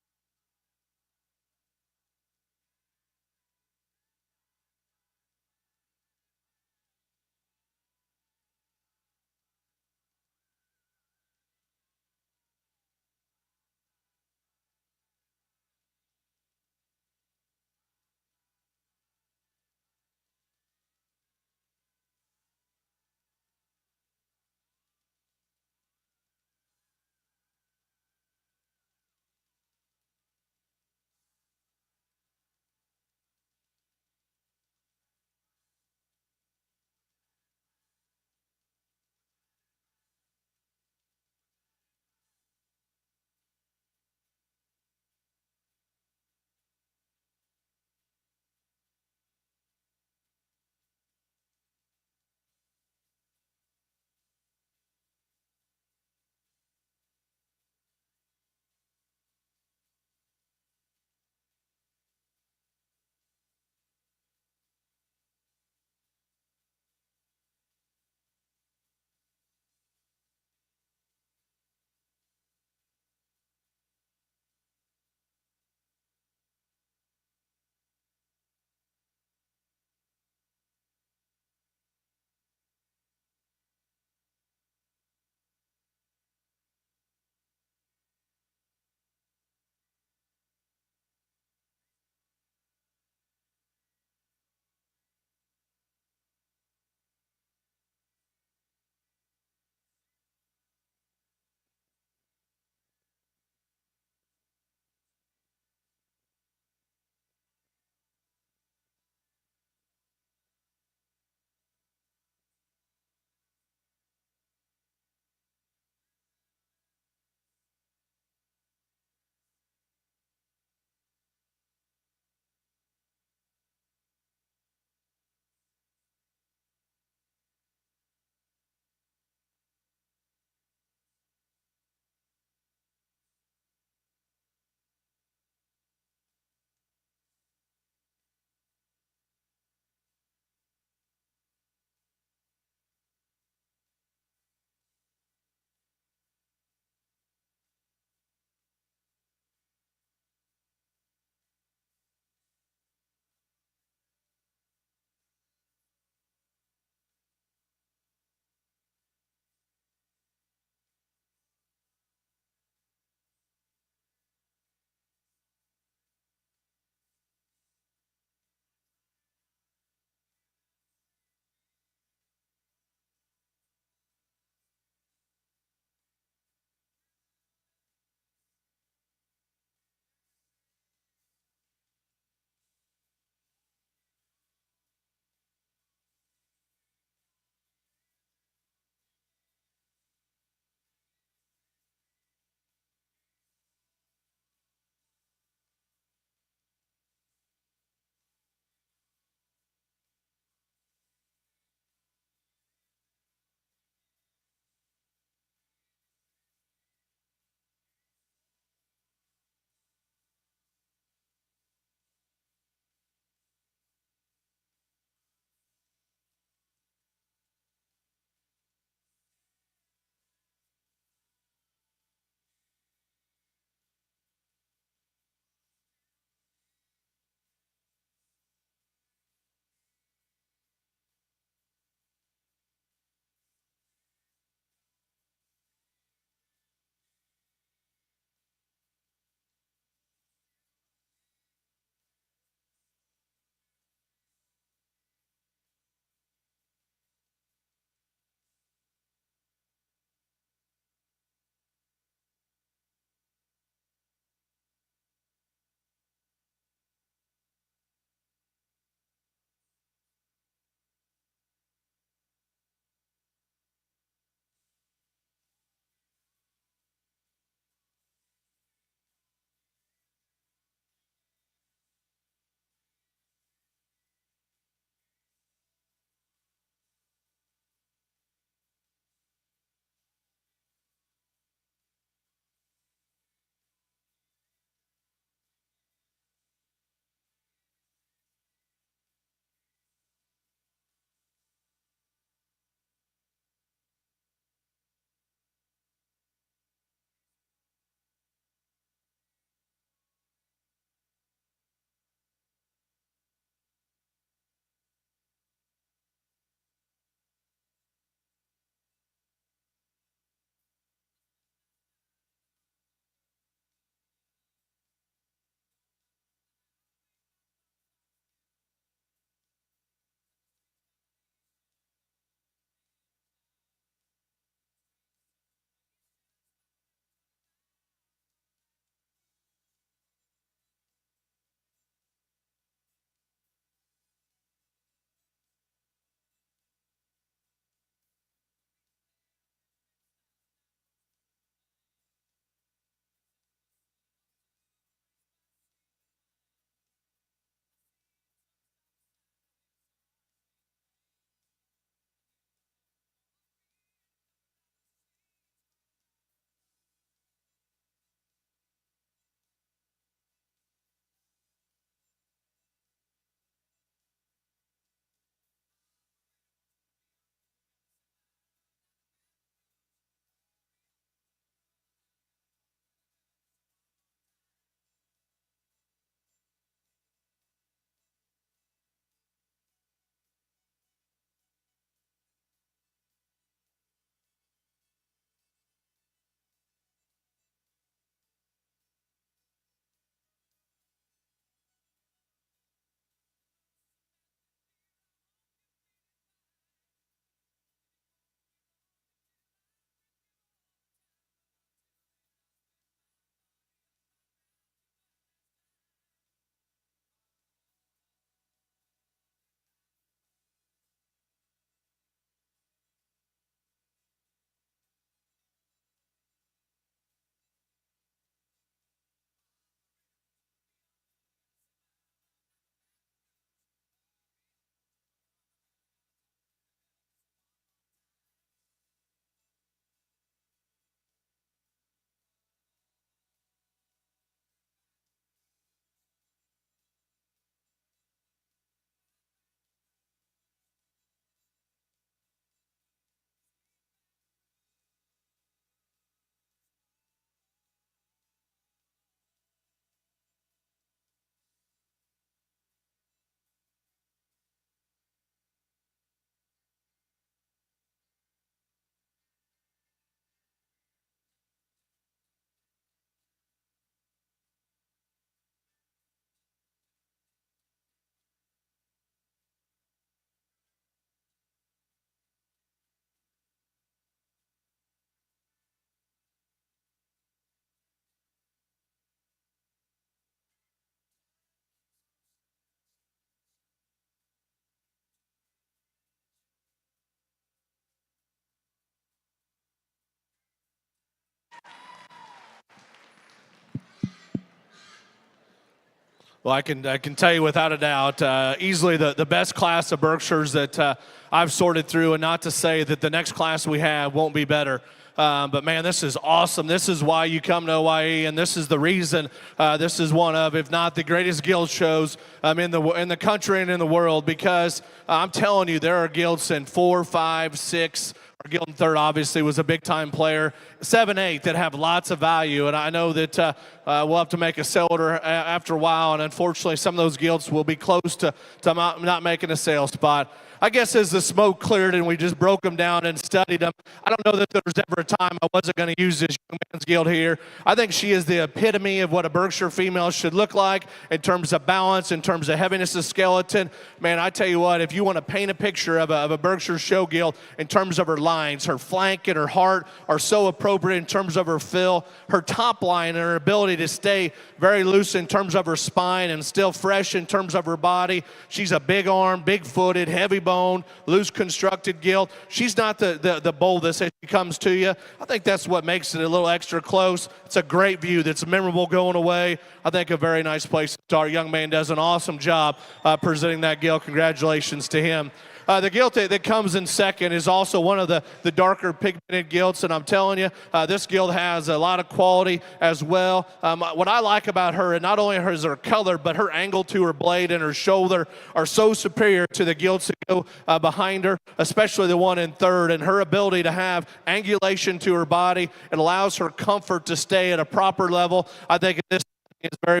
Well, I can tell you without a doubt, easily the best class of Berkshires that I've sorted through, and not to say that the next class we have won't be better. But man, this is awesome. This is why you come to OYE, and this is the reason this is one of, if not the greatest gilt shows in the country and in the world, because I'm telling you, there are gilts in 4, 5, 6. Our Gilt in third obviously was a big-time player. 7, 8 that have lots of value, and I know that we'll have to make a sale order after a while, and unfortunately some of those gilts will be close to not making a sale spot. I guess as the smoke cleared and we just broke them down and studied them, I don't know that there was ever a time I wasn't going to use this young man's gilt here. I think she is the epitome of what a Berkshire female should look like in terms of balance, in terms of heaviness of skeleton. Man, I tell you what, if you want to paint a picture of a Berkshire show gilt in terms of her lines, her flank and her heart are so appropriate in terms of her fill. Her top line and her ability to stay very loose in terms of her spine and still fresh in terms of her body. She's a big arm, big footed, heavy bone, loose constructed gilt. She's not the boldest as she comes to you. I think that's what makes it a little extra close. It's a great view that's memorable going away. I think a very nice place to start. Young man does an awesome job presenting that gilt. Congratulations to him. The gilt that comes in second is also one of the darker pigmented gilts, and I'm telling you, this gilt has a lot of quality as well. What I like about her, and not only is her color, but her angle to her blade and her shoulder are so superior to the gilts that go behind her, especially the one in third, and her ability to have angulation to her body. It allows her comfort to stay at a proper level. I think this is very.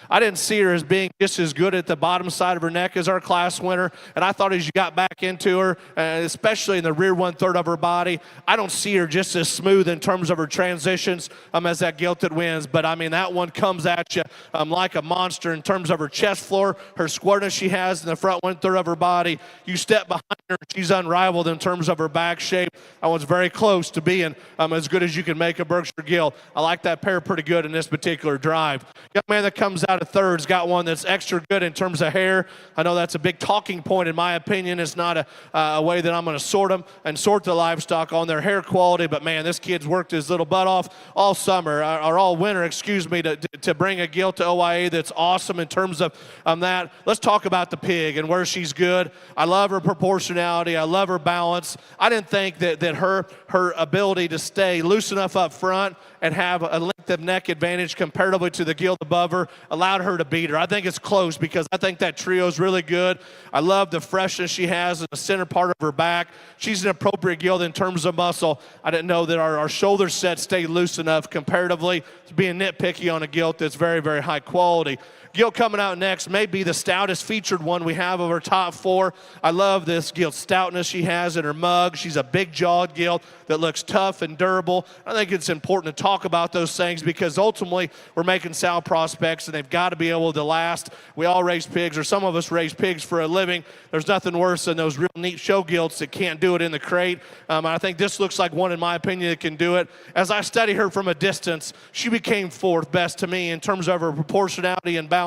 I didn't see her as being just as good at the bottom side of her neck as our class winner, and I thought as you got back into her, especially in the rear 1/3 of her body, I don't see her just as smooth in terms of her transitions as that gilted wins. But I mean, that one comes at you like a monster in terms of her chest floor, her squareness she has in the front 1/3 of her body. You step behind her, she's unrivaled in terms of her back shape. That one's very close to being as good as you can make a Berkshire gilt. I like that pair pretty good in this particular drive. Young man that comes out of third's got one that's extra good in terms of hair. I know that's a big talking point in my opinion. It's not a way that I'm going to sort them and sort the livestock on their hair quality, but man, this kid's worked his little butt off all summer, or all winter, excuse me, to bring a gilt to OYE that's awesome in terms of that. Let's talk about the pig and where she's good. I love her proportionality. I love her balance. I didn't think that her ability to stay loose enough up front and have a length of neck advantage comparatively to the gilt above her allowed her to beat her. I think it's close because I think that trio is really good. I love the freshness she has in the center part of her back. She's an appropriate gilt in terms of muscle. I didn't know that our shoulder set stayed loose enough comparatively to being nitpicky on a gilt that's very, very high quality. Gilt coming out next may be the stoutest featured one we have of our top 4. I love this gilt stoutness she has in her mug. She's a big-jawed gilt that looks tough and durable. I think it's important to talk about those things because ultimately we're making sow prospects and they've got to be able to last. We all raise pigs, or some of us raise pigs for a living. There's nothing worse than those real neat show gilts that can't do it in the crate. I think this looks like one, in my opinion, that can do it. As I study her from a distance, she became 4th best to me in terms of her proportionality and balance.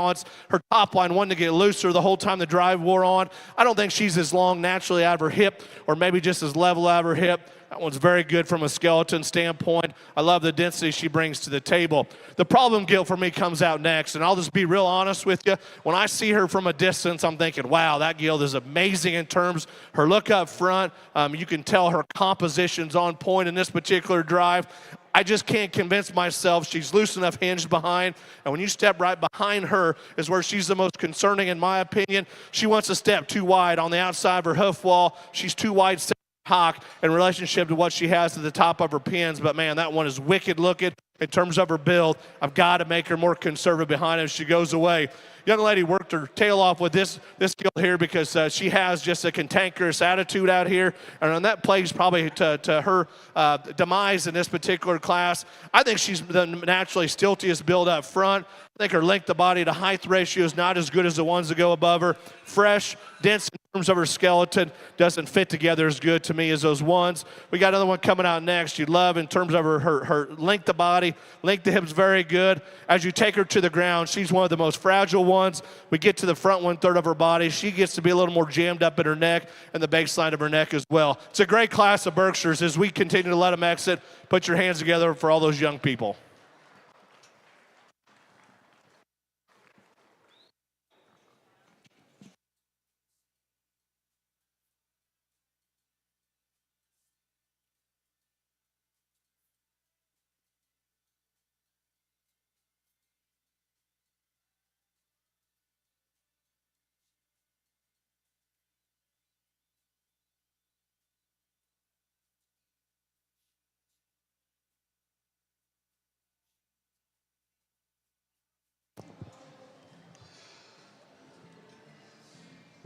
Her top line wanted to get looser the whole time the drive wore on. I don't think she's as long naturally out of her hip, or maybe just as level out of her hip. That one's very good from a skeleton standpoint. I love the density she brings to the table. The problem gilt for me comes out next, and I'll just be real honest with you. When I see her from a distance, I'm thinking, wow, that gilt is amazing in terms of her look up front. You can tell her composition's on point in this particular drive. I just can't convince myself she's loose enough hinged behind. And when you step right behind her is where she's the most concerning, in my opinion. She wants to step too wide on the outside of her hoof wall. She's too wide hock in relationship to what she has at the top of her pins. But man, that one is wicked looking in terms of her build. I've got to make her more conservative behind her as she goes away. Young lady worked her tail off with this gilt here because she has just a cantankerous attitude out here, and that plays probably to her demise in this particular class. I think she's the naturally stiltiest build up front. I think her length of body to height ratio is not as good as the ones that go above her. Fresh, dense in terms of her skeleton, doesn't fit together as good to me as those ones. We got another one coming out next. You love in terms of her length of body, length of hips, very good. As you take her to the ground, she's one of the most fragile ones. We get to the front 1/3 of her body. She gets to be a little more jammed up in her neck and the baseline of her neck as well. It's a great class of Berkshires. As we continue to let them exit, put your hands together for all those young people.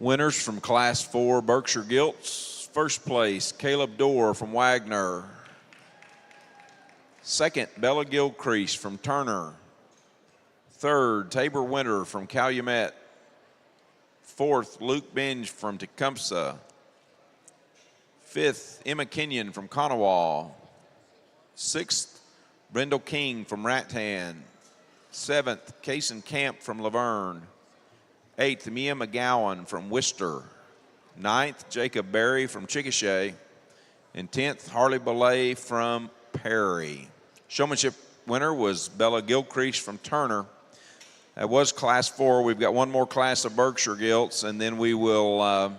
Winners from Class 4 Berkshire Gilts. First place, Caleb Dorr from Wagner. Second, Bella Gilcrease from Turner. Third, Tabor Winter from Calumet. Fourth, Luke Binge from Tecumseh. Fifth, Emma Kenyon from Kanawha. Sixth, Brendel King from Rattan. Seventh, Kason Camp from Laverne. Eighth, Mia McGowan from Worcester. Ninth, Jacob Berry from Chickasha. And 10th, Harley Belay from Perry. Showmanship winner was Bella Gilcrease from Turner. That was Class 4. We've got one more class of Berkshire Gilts, and then we will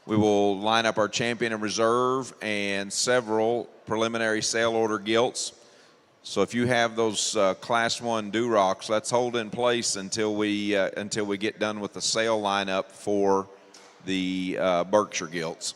line up our champion and reserve and several preliminary sale order Gilts. So if you have those Class 1 Durocs, let's hold in place until we get done with the sale lineup for the Berkshire Gilts.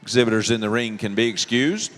Exhibitors in the ring can be excused.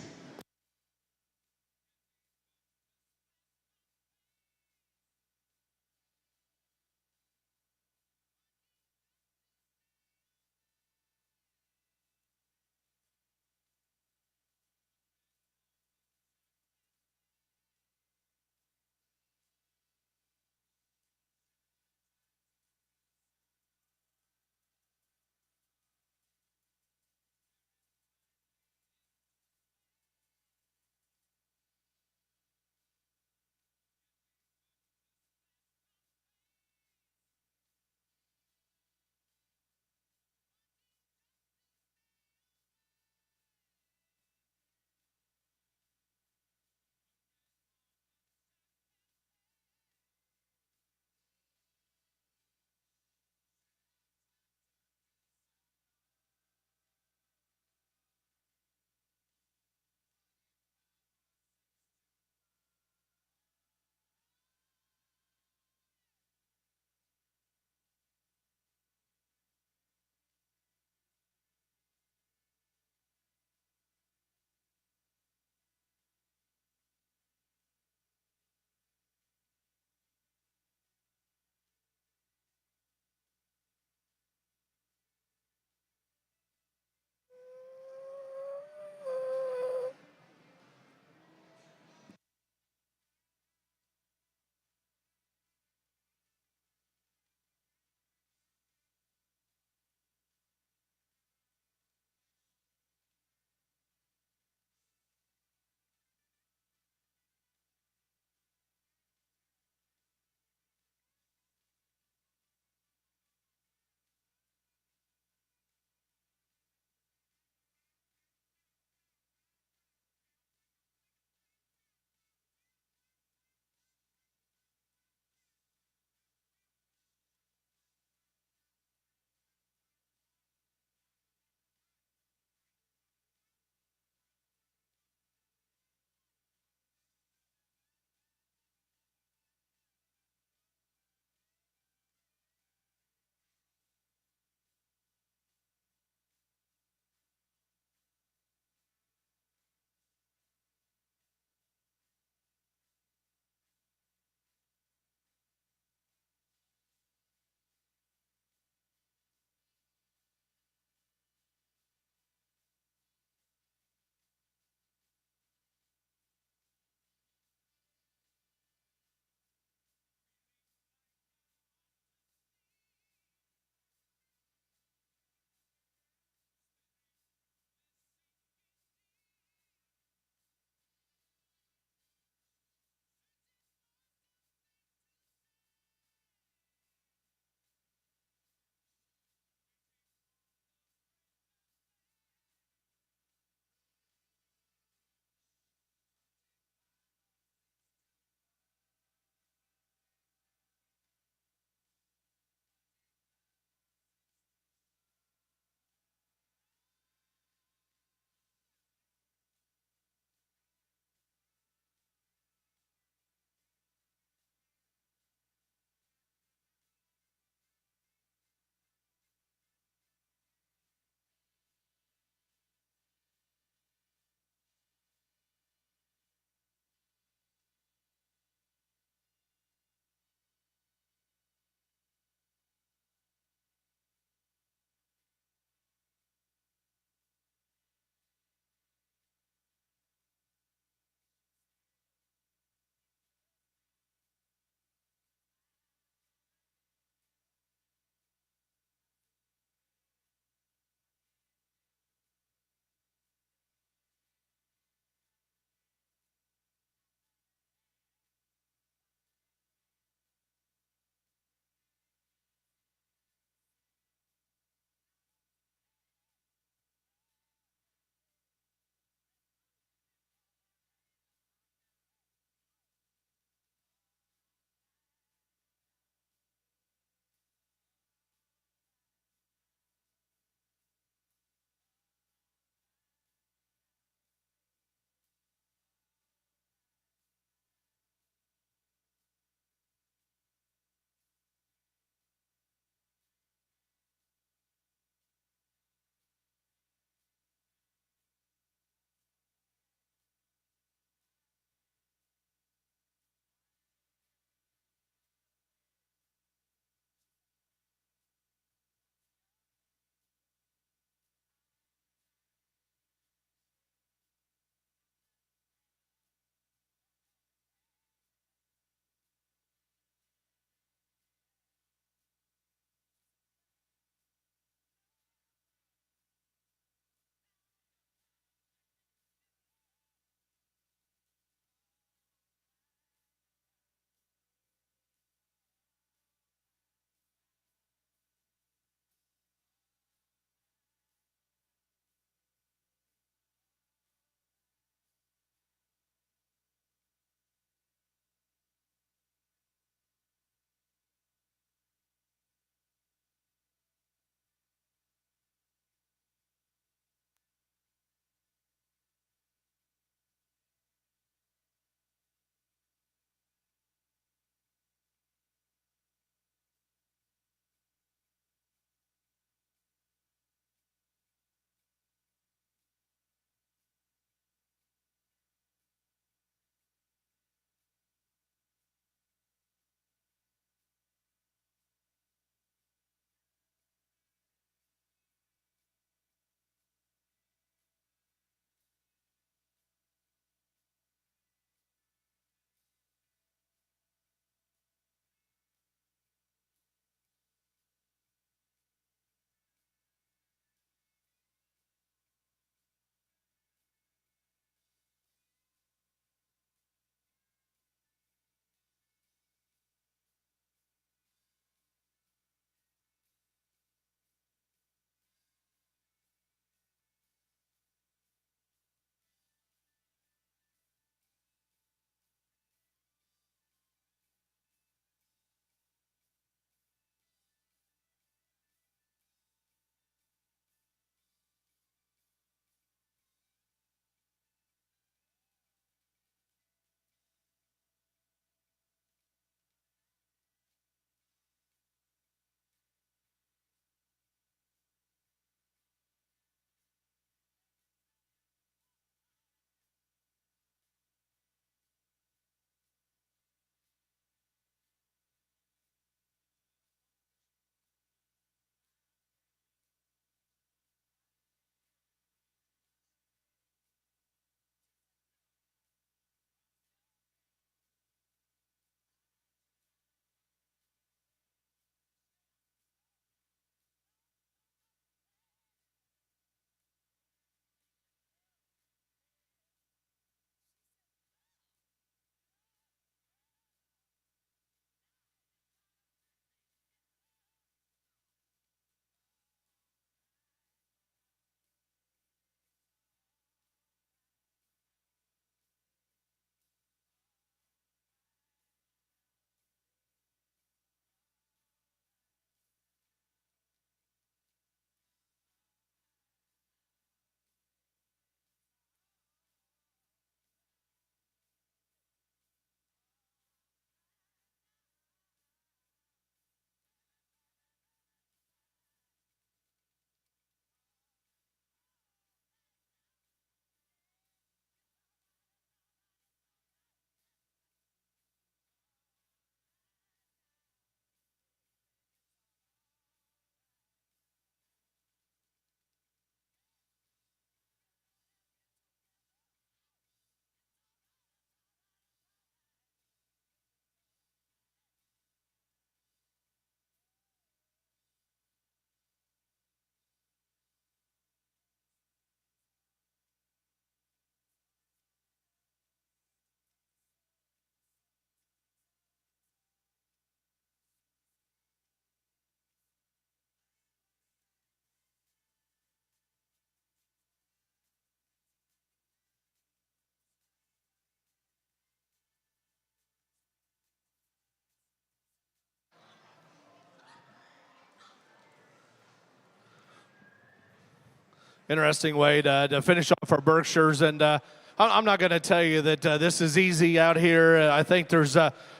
Interesting way to finish off our Berkshires. And I'm not going to tell you that this is easy out here. I think there's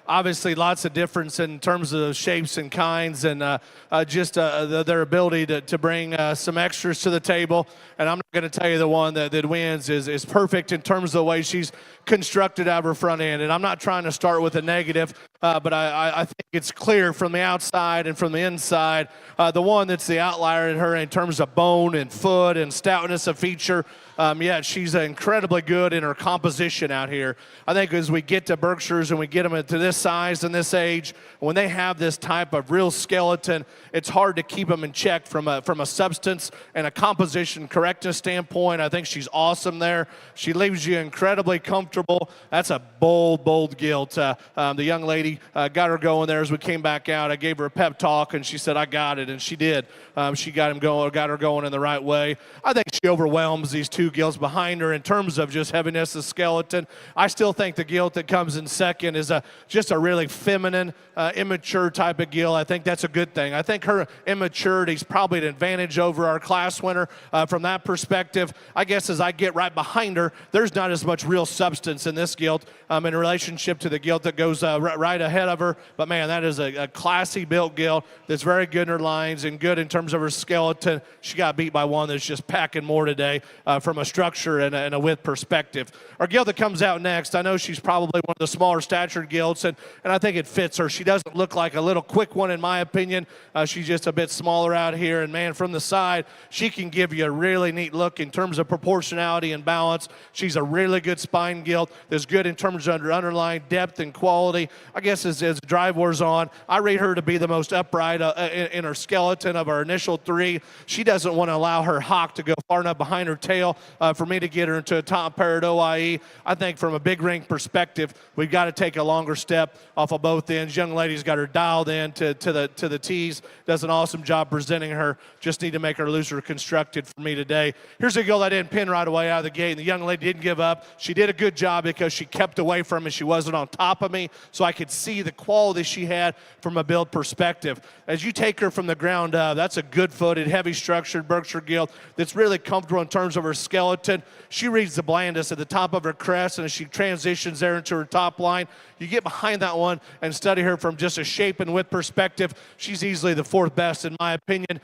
obviously lots of difference in terms of shapes and kinds, and just their ability to bring some extras to the table. And I'm not going to tell you the one that wins is perfect in terms of the way she's constructed out of her front end. And I'm not trying to start with a negative, but I think it's clear from the outside and from the inside, the one that's the outlier in her in terms of bone and foot and stoutness of feature. Yeah, she's incredibly good in her composition out here. I think as we get to Berkshires and we get them to this size and this age, when they have this type of real skeleton, it's hard to keep them in check from a substance and a composition correctness standpoint. I think she's awesome there. She leaves you incredibly comfortable. That's a bold gilt. The young lady got her going there as we came back out. I gave her a pep talk, and she said, "I got it," and she did. She got her going in the right way. I think she overwhelms these two gilts behind her in terms of just heaviness of skeleton. I still think the gilt that comes in second is just a really feminine, immature type of gilt. I think that's a good thing. I think her immaturity is probably an advantage over our class winner from that perspective. I guess as I get right behind her, there's not as much real substance in this gilt in relationship to the gilt that goes right ahead of her. But man, that is a classy built gilt that's very good in her lines and good in terms of her skeleton. She got beat by one that's just packing more today from a structure and a width perspective. Our gilt that comes out next, I know she's probably one of the smaller statured gilts, and I think it fits her. She doesn't look like a little quick one in my opinion. She's just a bit smaller out here, and man, from the side, she can give you a really neat look in terms of proportionality and balance. She's a really good spine gilt that's good in terms of underlying depth and quality. I guess as drive wears on, I rate her to be the most upright in her skeleton of our initial three. She doesn't want to allow her hock to go far enough behind her tail for me to get her into a top pair at OYE. I think from a big ring perspective, we've got to take a longer step off of both ends. Young lady's got her dialed in to the tees. Does an awesome job presenting her. Just need to make her looser constructed for me today. Here's a gilt I didn't pin right away out of the gate, and the young lady didn't give up. She did a good job because she kept away from me. She wasn't on top of me, so I could see the quality she had from a build perspective. As you take her from the ground up, that's a good-footed, heavy-structured Berkshire gilt that's really comfortable in terms of her skeleton. She reads the blandness at the top of her crest, and as she transitions there into her top line, you get behind that one and study her from just a shape and width perspective. She's easily the fourth best in my opinion.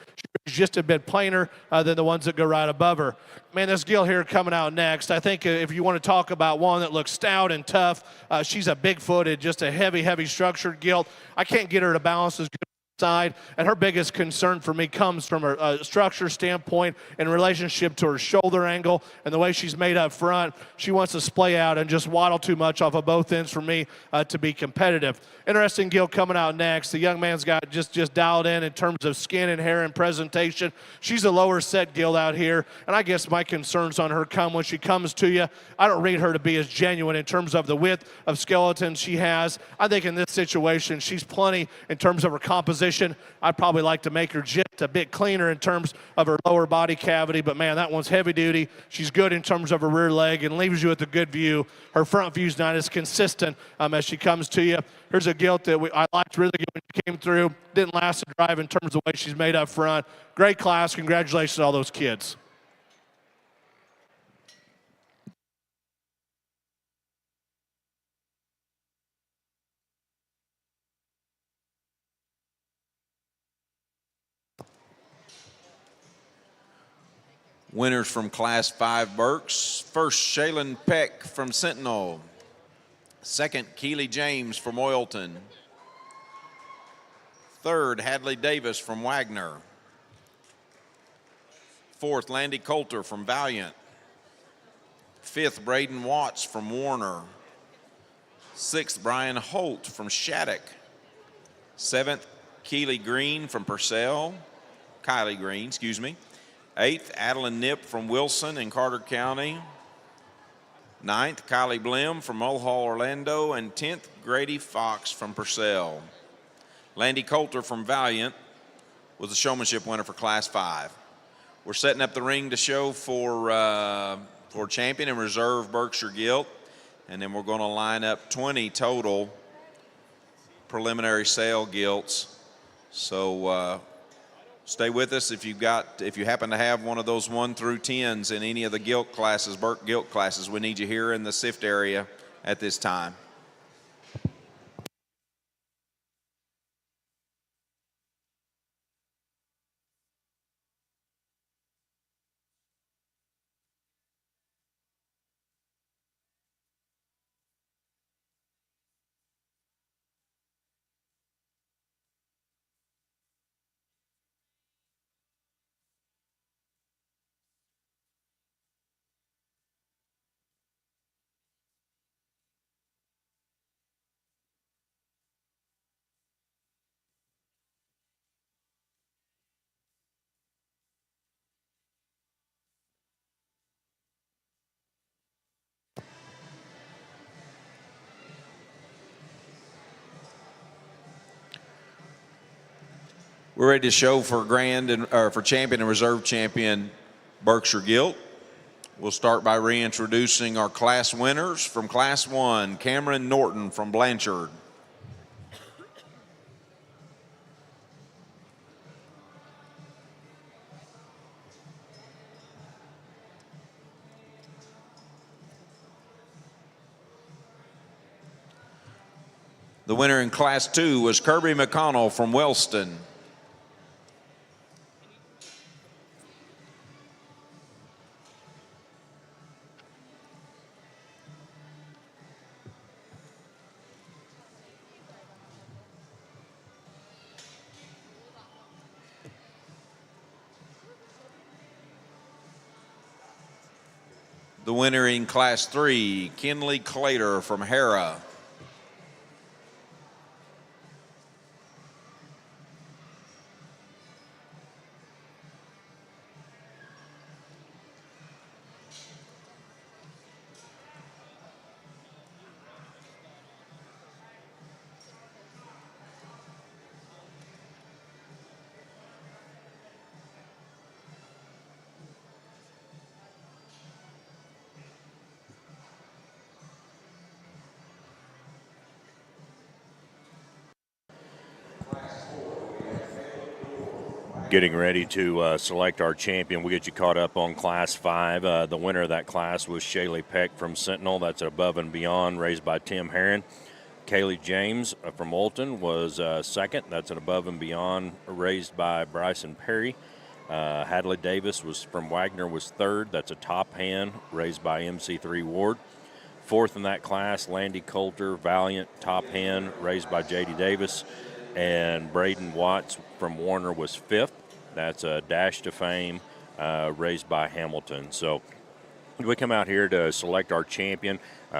She's just a bit plainer than the ones that go right above her. Man, this gilt here coming out next, I think if you want to talk about one that looks stout and tough, she's a big-footed, just a heavy structured gilt. I can't get her to balance as good side, and her biggest concern for me comes from a structure standpoint in relationship to her shoulder angle and the way she's made up front. She wants to splay out and just waddle too much off of both ends for me to be competitive. Interesting gilt coming out next. The young man's got just dialed in terms of skin and hair and presentation. She's a lower set gilt out here, and I guess my concerns on her come when she comes to you. I don't rate her to be as genuine in terms of the width of skeleton she has. I think in this situation, she's plenty in terms of her composition. I'd probably like to make her just a bit cleaner in terms of her lower body cavity, but man, that one's heavy duty. She's good in terms of her rear leg and leaves you with a good view. Her front view's not as consistent as she comes to you. Here's a gilt that I liked really good when she came through. Didn't last a drive in terms of the way she's made up front. Great class. Congratulations to all those kids. Winners from Class 5 Berks. First, Shaylin Peck from Sentinel. Second, Keely James from Oilton. Third, Hadley Davis from Wagner. Fourth, Landy Coulter from Valiant. Fifth, Braden Watts from Warner. Sixth, Brian Holt from Shattuck. Seventh, Kylie Green from Purcell. Eighth, Adeline Nip from Wilson in Carter County. Ninth, Kylie Blim from Mulhall, Orlando. And 10th, Grady Fox from Purcell. Landy Coulter from Valiant was the showmanship winner for Class 5. We're setting up the ring to show for champion and reserve Berkshire gilt. And then we're going to line up 20 total preliminary sale gilts. So Stay with us if you happen to have one of those 1 through 10s in any of the gilt classes, Burke gilt classes. We need you here in the SIFT area at this time. We're ready to show for for champion and reserve champion Berkshire Gilt. We'll start by reintroducing our class winners. From Class 1, Cameron Norton from Blanchard. The winner in Class 2 was Kirby McConnell from Wellston. The winner in Class 3, Kinley Clater from Hera. Getting ready to select our champion. We'll get you caught up on Class 5. The winner of that class was Shaylee Peck from Sentinel. That's Above and Beyond, raised by Tim Herron. Kaylee James from Moulton was second. That's an Above and Beyond, raised by Bryson Perry. Hadley Davis was from Wagner was third. That's a Top Hand, raised by MC3 Ward. Fourth in that class, Landy Coulter, Valiant, Top Hand, raised by J.D. Davis. And Braden Watts from Warner was fifth. That's a Dash to Fame, raised by Hamilton. So we come out here to select our champion.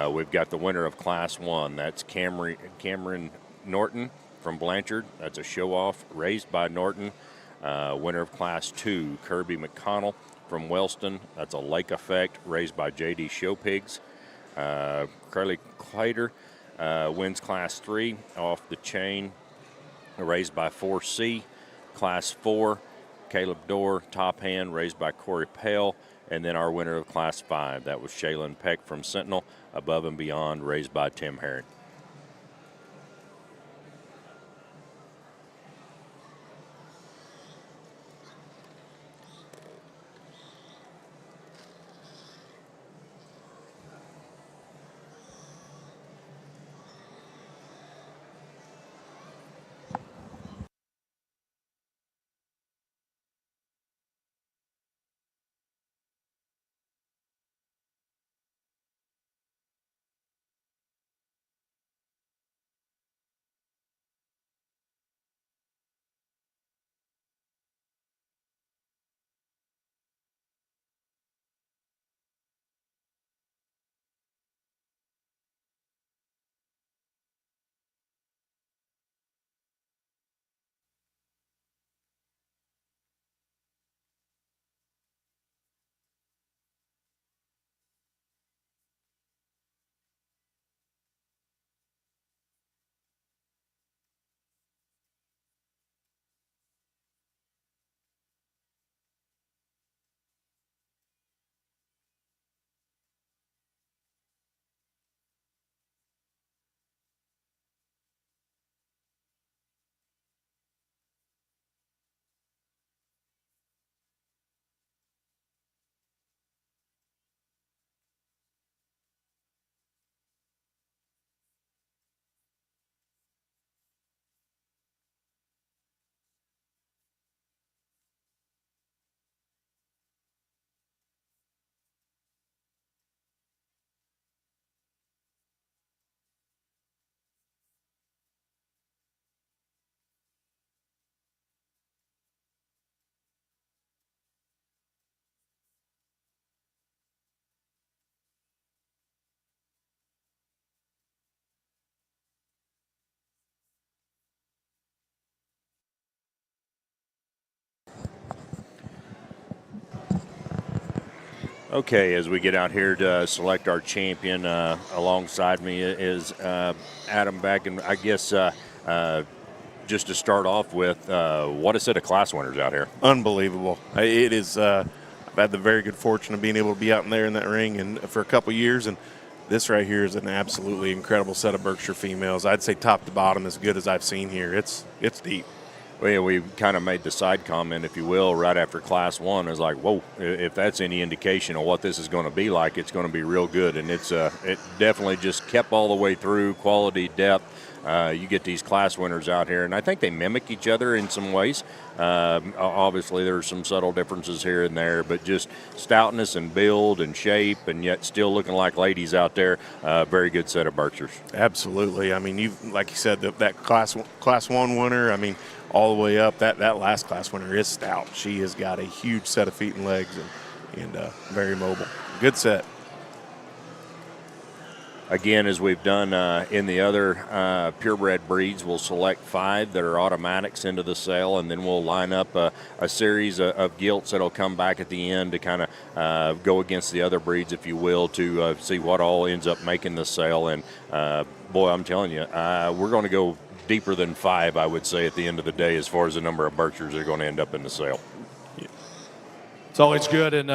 We've got the winner of Class 1. That's Cameron Norton from Blanchard. That's a show-off, raised by Norton. Winner of Class 2, Kirby McConnell from Wellston. That's a Lake Effect, raised by J.D. Showpigs. Curly Clater wins Class 3, Off the Chain, raised by 4C. Class 4, Caleb Dorr, Top Hand, raised by Corey Pale. And then our winner of Class 5, that was Shaylin Peck from Sentinel, Above and Beyond, raised by Tim Herron. Okay, as we get out here to select our champion, alongside me is Adam Beck, and I guess just to start off with, what a set of class winners out here. Unbelievable. It is. I've had the very good fortune of being able to be out in there in that ring and for a couple years, and this right here is an absolutely incredible set of Berkshire females. I'd say top to bottom as good as I've seen here. It's deep. Well, yeah, we kind of made the side comment, if you will, right after Class 1. It's like, whoa, if that's any indication of what this is going to be like, it's going to be real good. And it definitely just kept all the way through, quality, depth. You get these class winners out here, and I think they mimic each other in some ways. Obviously, there's some subtle differences here and there, but just stoutness and build and shape, and yet still looking like ladies out there. Very good set of Berkshires. Absolutely. I mean, like you said, that class 1 winner, I mean, all the way up, that last class winner is stout. She has got a huge set of feet and legs and very mobile. Good set. Again, as we've done in the other purebred breeds, we'll select 5 that are automatics into the sale, and then we'll line up a series of gilts that'll come back at the end to kind of go against the other breeds, if you will, to see what all ends up making the sale. And boy, I'm telling you, we're going to go deeper than 5, I would say, at the end of the day, as far as the number of Berkshires that are going to end up in the sale. It's always good in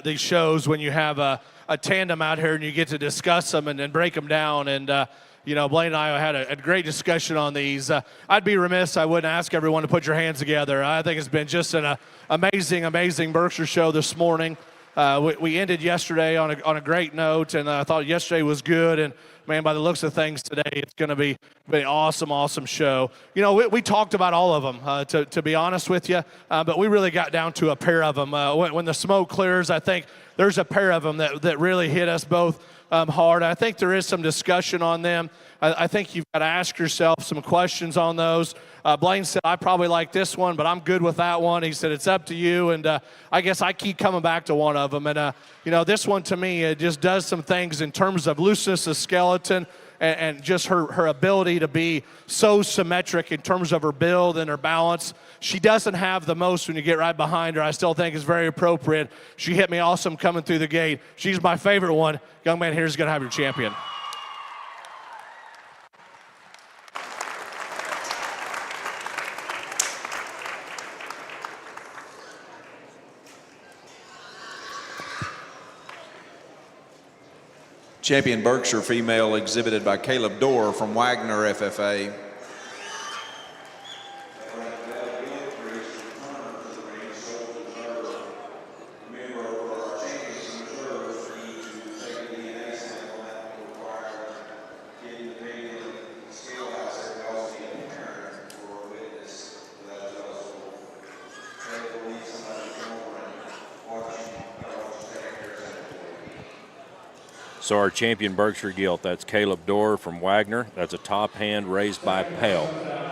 these shows when you have a tandem out here and you get to discuss them and break them down. And, you know, Blaine and I had a great discussion on these. I'd be remiss I wouldn't ask everyone to put your hands together. I think it's been just an amazing, amazing Berkshire show this morning. We ended yesterday on a great note, and I thought yesterday was good. And, man, by the looks of things today, it's going to be an awesome, awesome show. You know, we talked about all of them, to be honest with you, but we really got down to a pair of them. When the smoke clears, I think there's a pair of them that really hit us both hard. I think there is some discussion on them. I think you've got to ask yourself some questions on those. Blaine said, I probably like this one, but I'm good with that one. He said, it's up to you. And I guess I keep coming back to one of them. And, you know, this one to me, it just does some things in terms of looseness of skeleton and just her ability to be so symmetric in terms of her build and her balance. She doesn't have the most when you get right behind her. I still think is very appropriate. She hit me awesome coming through the gate. She's my favorite one. Young man here is going to have your champion. Champion Berkshire female exhibited by Caleb Dorr from Wagner FFA. So our champion Berkshire gilt, that's Caleb Dorr from Wagner. That's a top hand raised by Pale.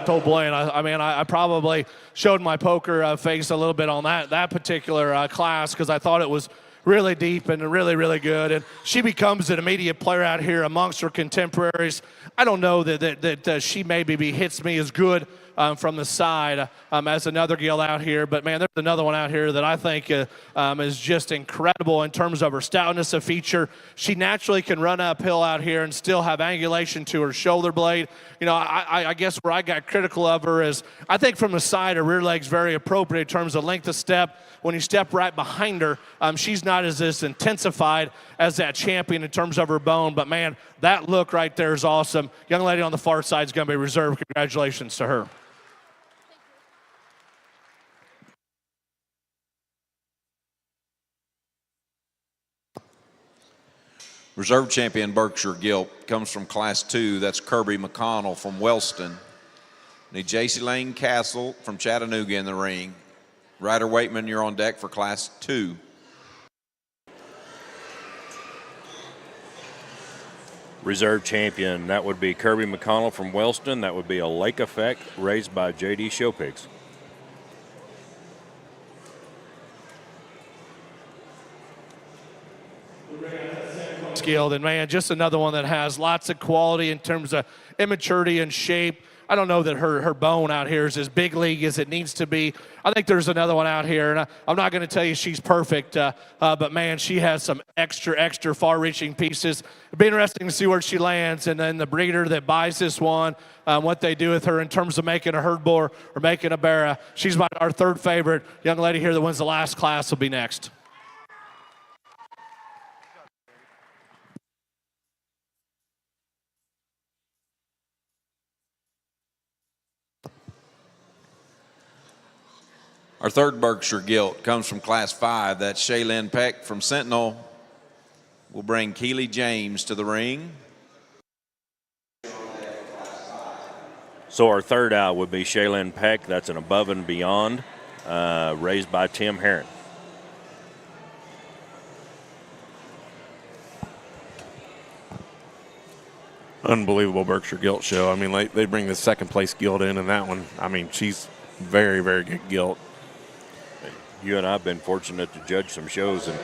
Told Blaine, I probably showed my poker face a little bit on that particular class because I thought it was really deep and really, really good. And she becomes an immediate player out here amongst her contemporaries. I don't know that she maybe hits me as good from the side as another gilt out here. But, man, there's another one out here that I think is just incredible in terms of her stoutness of feature. She naturally can run uphill out here and still have angulation to her shoulder blade. You know, I guess where I got critical of her is I think from the side, her rear leg's very appropriate in terms of length of step. When you step right behind her, she's not as intensified as that champion in terms of her bone. But, man, that look right there is awesome. Young lady on the far side is going to be reserved. Congratulations to her. Reserve champion Berkshire gilt comes from Class 2. That's Kirby McConnell from Wellston. Need J.C. Lane Castle from Chattanooga in the ring. Ryder Waitman, you're on deck for Class 2. Reserve champion, that would be Kirby McConnell from Wellston. That would be a Lake Effect raised by J.D. Showpigs. Skilled, and man, just another one that has lots of quality in terms of immaturity and shape. I don't know that her bone out here is as big league as it needs to be. I think there's another one out here, and I'm not going to tell you she's perfect, but man, she has some extra far-reaching pieces. It'll be interesting to see where she lands, and then the breeder that buys this one, what they do with her in terms of making a herd bull or making a barra. She's our third favorite. Young lady here that wins the last class will be next. Our third Berkshire Gilt comes from Class 5. That's Shaylin Peck from Sentinel. We'll bring Keely James to the ring. So our third out would be Shaylin Peck. That's an above and beyond, raised by Tim Herron. Unbelievable Berkshire Gilt show. I mean, they bring the second place Gilt in, and that one, I mean, she's very, very good Gilt. You and I have been fortunate to judge some shows, and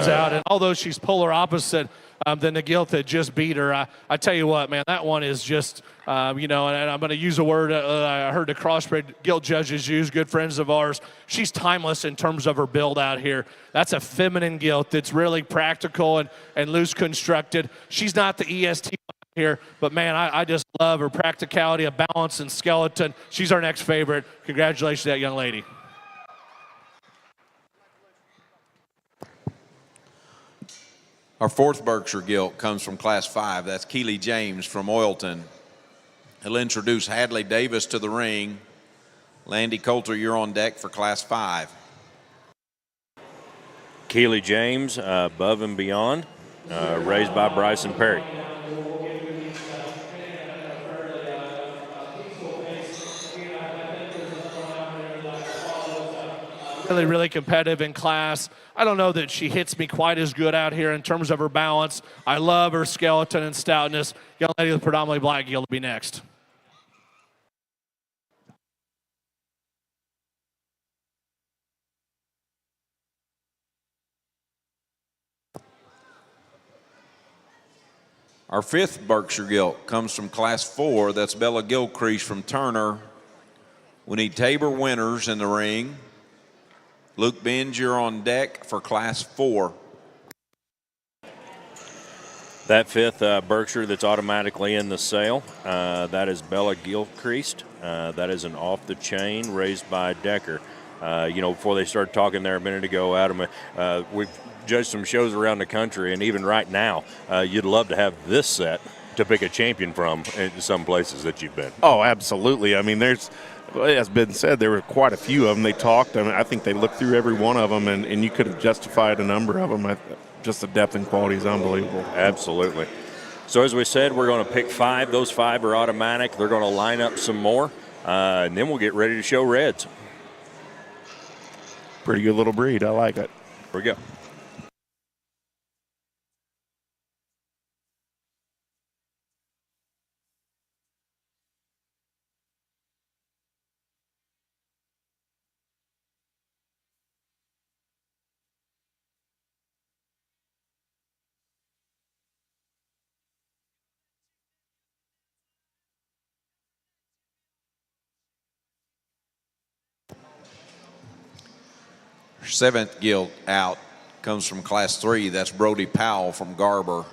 out, and although she's polar opposite than the Gilt that just beat her, I tell you what, man, that one is just, and I'm going to use a word I heard the Crossbred Gilt judges use, good friends of ours. She's timeless in terms of her build out here. That's a feminine Gilt that's really practical and loose constructed. She's not the EST here, but man, I just love her practicality, a balance, and skeleton. She's our next favorite. Congratulations to that young lady. Our fourth Berkshire Gilt comes from Class 5. That's Keely James from Oilton. He'll introduce Hadley Davis to the ring. Landy Coulter, you're on deck for Class 5. Keely James, above and beyond, raised by Bryson Perry. Really competitive in class. I don't know that she hits me quite as good out here in terms of her balance. I love her skeleton and stoutness. Young lady with predominantly black Gilt will be next. Our fifth Berkshire Gilt comes from Class 4. That's Bella Gilcrease from Turner. We need Tabor Winters in the ring. Luke Benj, you're on deck for Class 4. That fifth Berkshire that's automatically in the sale, that is Bella Gilcrease. That is an off-the-chain raised by Decker. Before they started talking there a minute ago, Adam, we've judged some shows around the country, and even right now, you'd love to have this set to pick a champion from in some places that you've been. Oh, absolutely. I mean, as been said, there were quite a few of them. They talked. I think they looked through every one of them, and you could have justified a number of them. Just the depth and quality is unbelievable. Absolutely. So as we said, we're going to pick 5. Those 5 are automatic. They're going to line up some more, and then we'll get ready to show reds. Pretty good little breed. I like it. Here we go. Seventh Gilt out comes from Class 3. That's Brody Powell from Garber.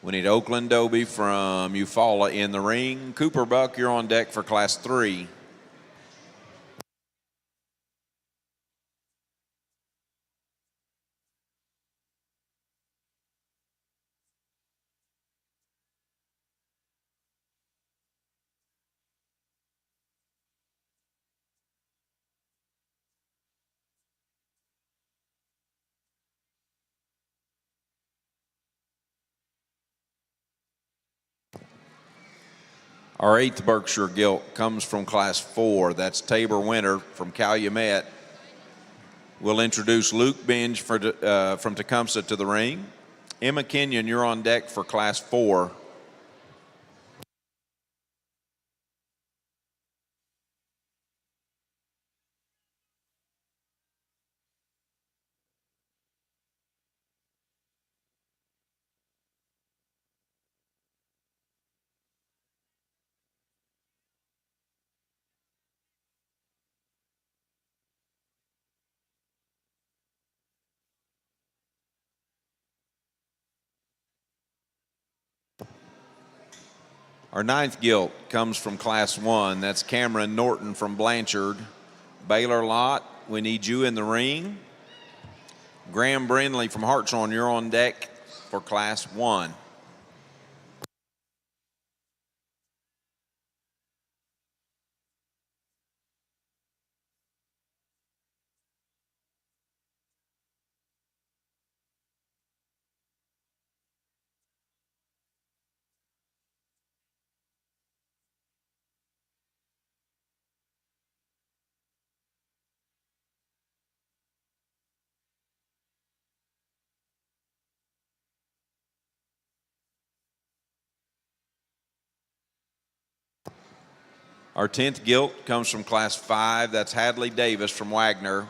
We need Oakland Dobie from Eufaula in the ring. Cooper Buck, you're on deck for Class 3. Our eighth Berkshire Gilt comes from Class 4. That's Tabor Winter from Calumet. We'll introduce Luke Benj from Tecumseh to the ring. Emma Kenyon, you're on deck for Class 4. Our 9th gilt comes from Class 1. That's Cameron Norton from Blanchard. Baylor Lott, we need you in the ring. Graham Brindley from Hartshorn, you're on deck for Class 1. Our 10th gilt comes from Class 5. That's Hadley Davis from Wagner.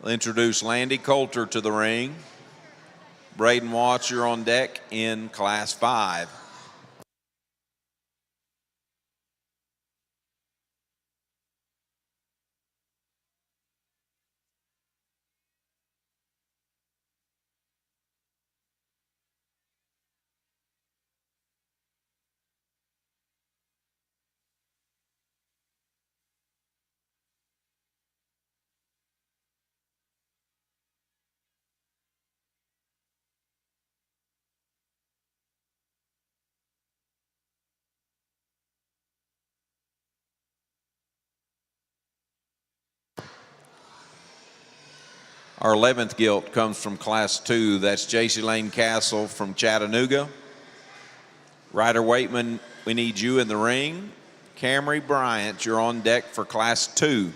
We'll introduce Landy Coulter to the ring. Braden Watts, you're on deck in Class 5. Our 11th gilt comes from Class 2. That's J.C. Lane Castle from Chattanooga. Ryder Waitman, we need you in the ring. Camry Bryant, you're on deck for Class 2.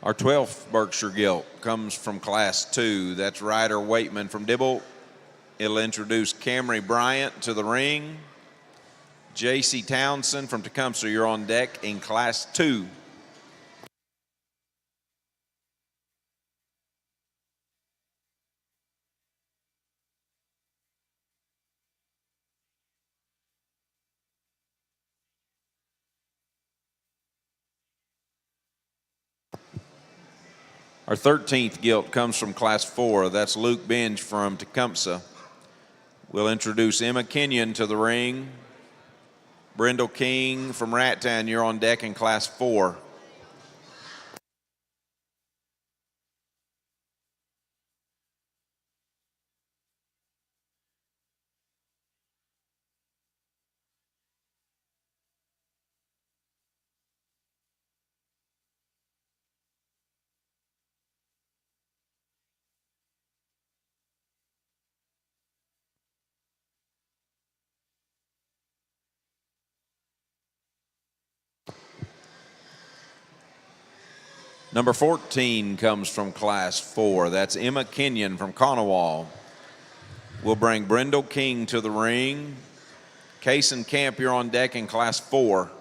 Our 12th Berkshire gilt comes from Class 2. That's Ryder Waitman from Dibble. It'll introduce Camry Bryant to the ring. J.C. Townsend from Tecumseh, you're on deck in Class 2. Our 13th gilt comes from Class 4. That's Luke Binge from Tecumseh. We'll introduce Emma Kenyon to the ring. Brindle King from Rattown, you're on deck in Class 4. Number 14 comes from Class 4. That's Emma Kenyon from Conowall. We'll bring Brindle King to the ring. Kaysen Camp, you're on deck in Class 4.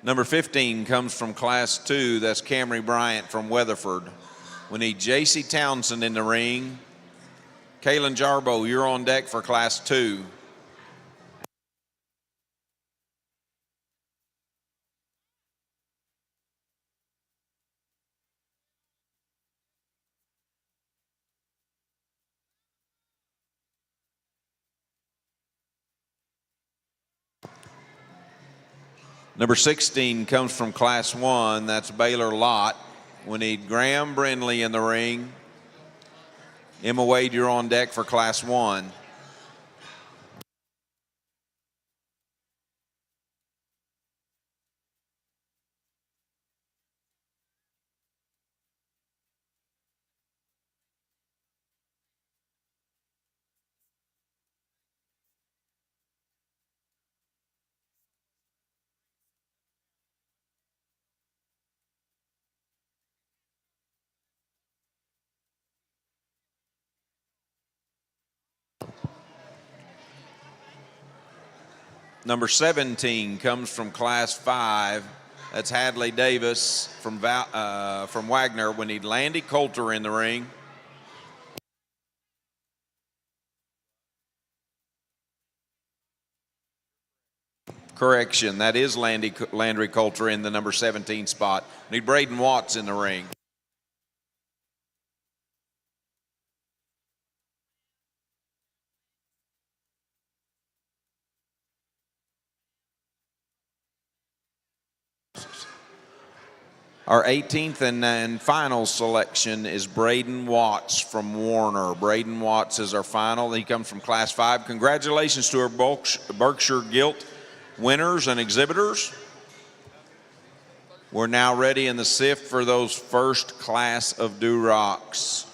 Number 15 comes from Class 2. That's Camry Bryant from Weatherford. We need J.C. Townsend in the ring. Kaylin Jarbo, you're on deck for Class 2. Number 16 comes from Class 1. That's Baylor Lott. We need Graham Brindley in the ring. Emma Wade, you're on deck for Class 1. Number 17 comes from Class 5. That's Hadley Davis from Wagner. We need Landy Coulter in the ring. Correction, that is Landry Coulter in the number 17 spot. We need Braden Watts in the ring. Our 18th and final selection is Braden Watts from Warner. Braden Watts is our final. He comes from Class 5. Congratulations to our Berkshire Gilt winners and exhibitors. We're now ready in the sift for those first class of Durocs.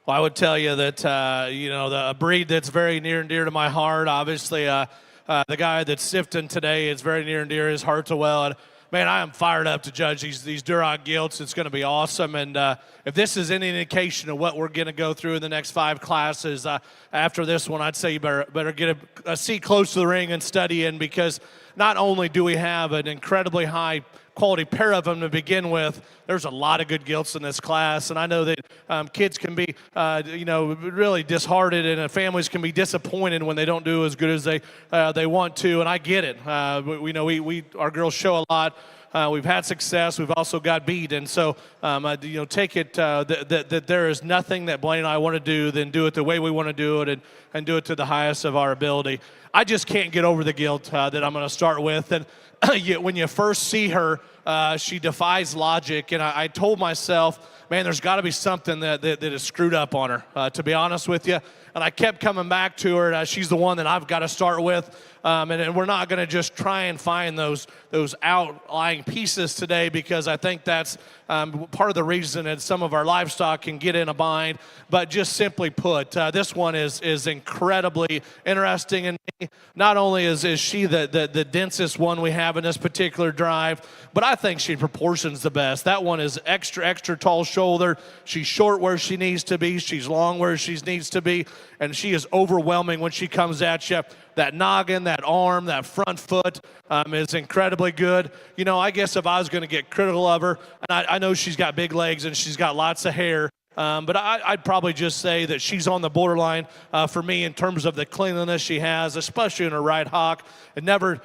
Well, I would tell you that, a breed that's very near and dear to my heart, obviously, the guy that's sifting today is very near and dear to his heart as well. And, man, I am fired up to judge these Duroc Gilts. It's going to be awesome. And if this is any indication of what we're going to go through in the next 5 classes, after this one, I'd say you better get a seat close to the ring and study in, because not only do we have an incredibly high quality pair of them to begin with, there's a lot of good gilts in this class, and I know that kids can be, really disheartened, and families can be disappointed when they don't do as good as they want to, and I get it. Our girls show a lot. We've had success. We've also got beat, and so take it that there is nothing that Blaine and I want to do than do it the way we want to do it, and do it to the highest of our ability. I just can't get over the gilt that I'm going to start with, and when you first see her, she defies logic, and I told myself, man, there's got to be something that is screwed up on her, to be honest with you. And I kept coming back to her, and she's the one that I've got to start with. And we're not going to just try and find those outlying pieces today, because I think that's part of the reason that some of our livestock can get in a bind. But just simply put, this one is incredibly interesting. And not only is she the densest one we have in this particular drive, but I think she proportions the best. That one is extra tall shoulder. She's short where she needs to be. She's long where she needs to be. And she is overwhelming when she comes at you. That noggin, that arm, that front foot is incredibly good. I guess if I was going to get critical of her, and I know she's got big legs and she's got lots of hair, but I'd probably just say that she's on the borderline for me in terms of the cleanliness she has, especially in her right hock. It never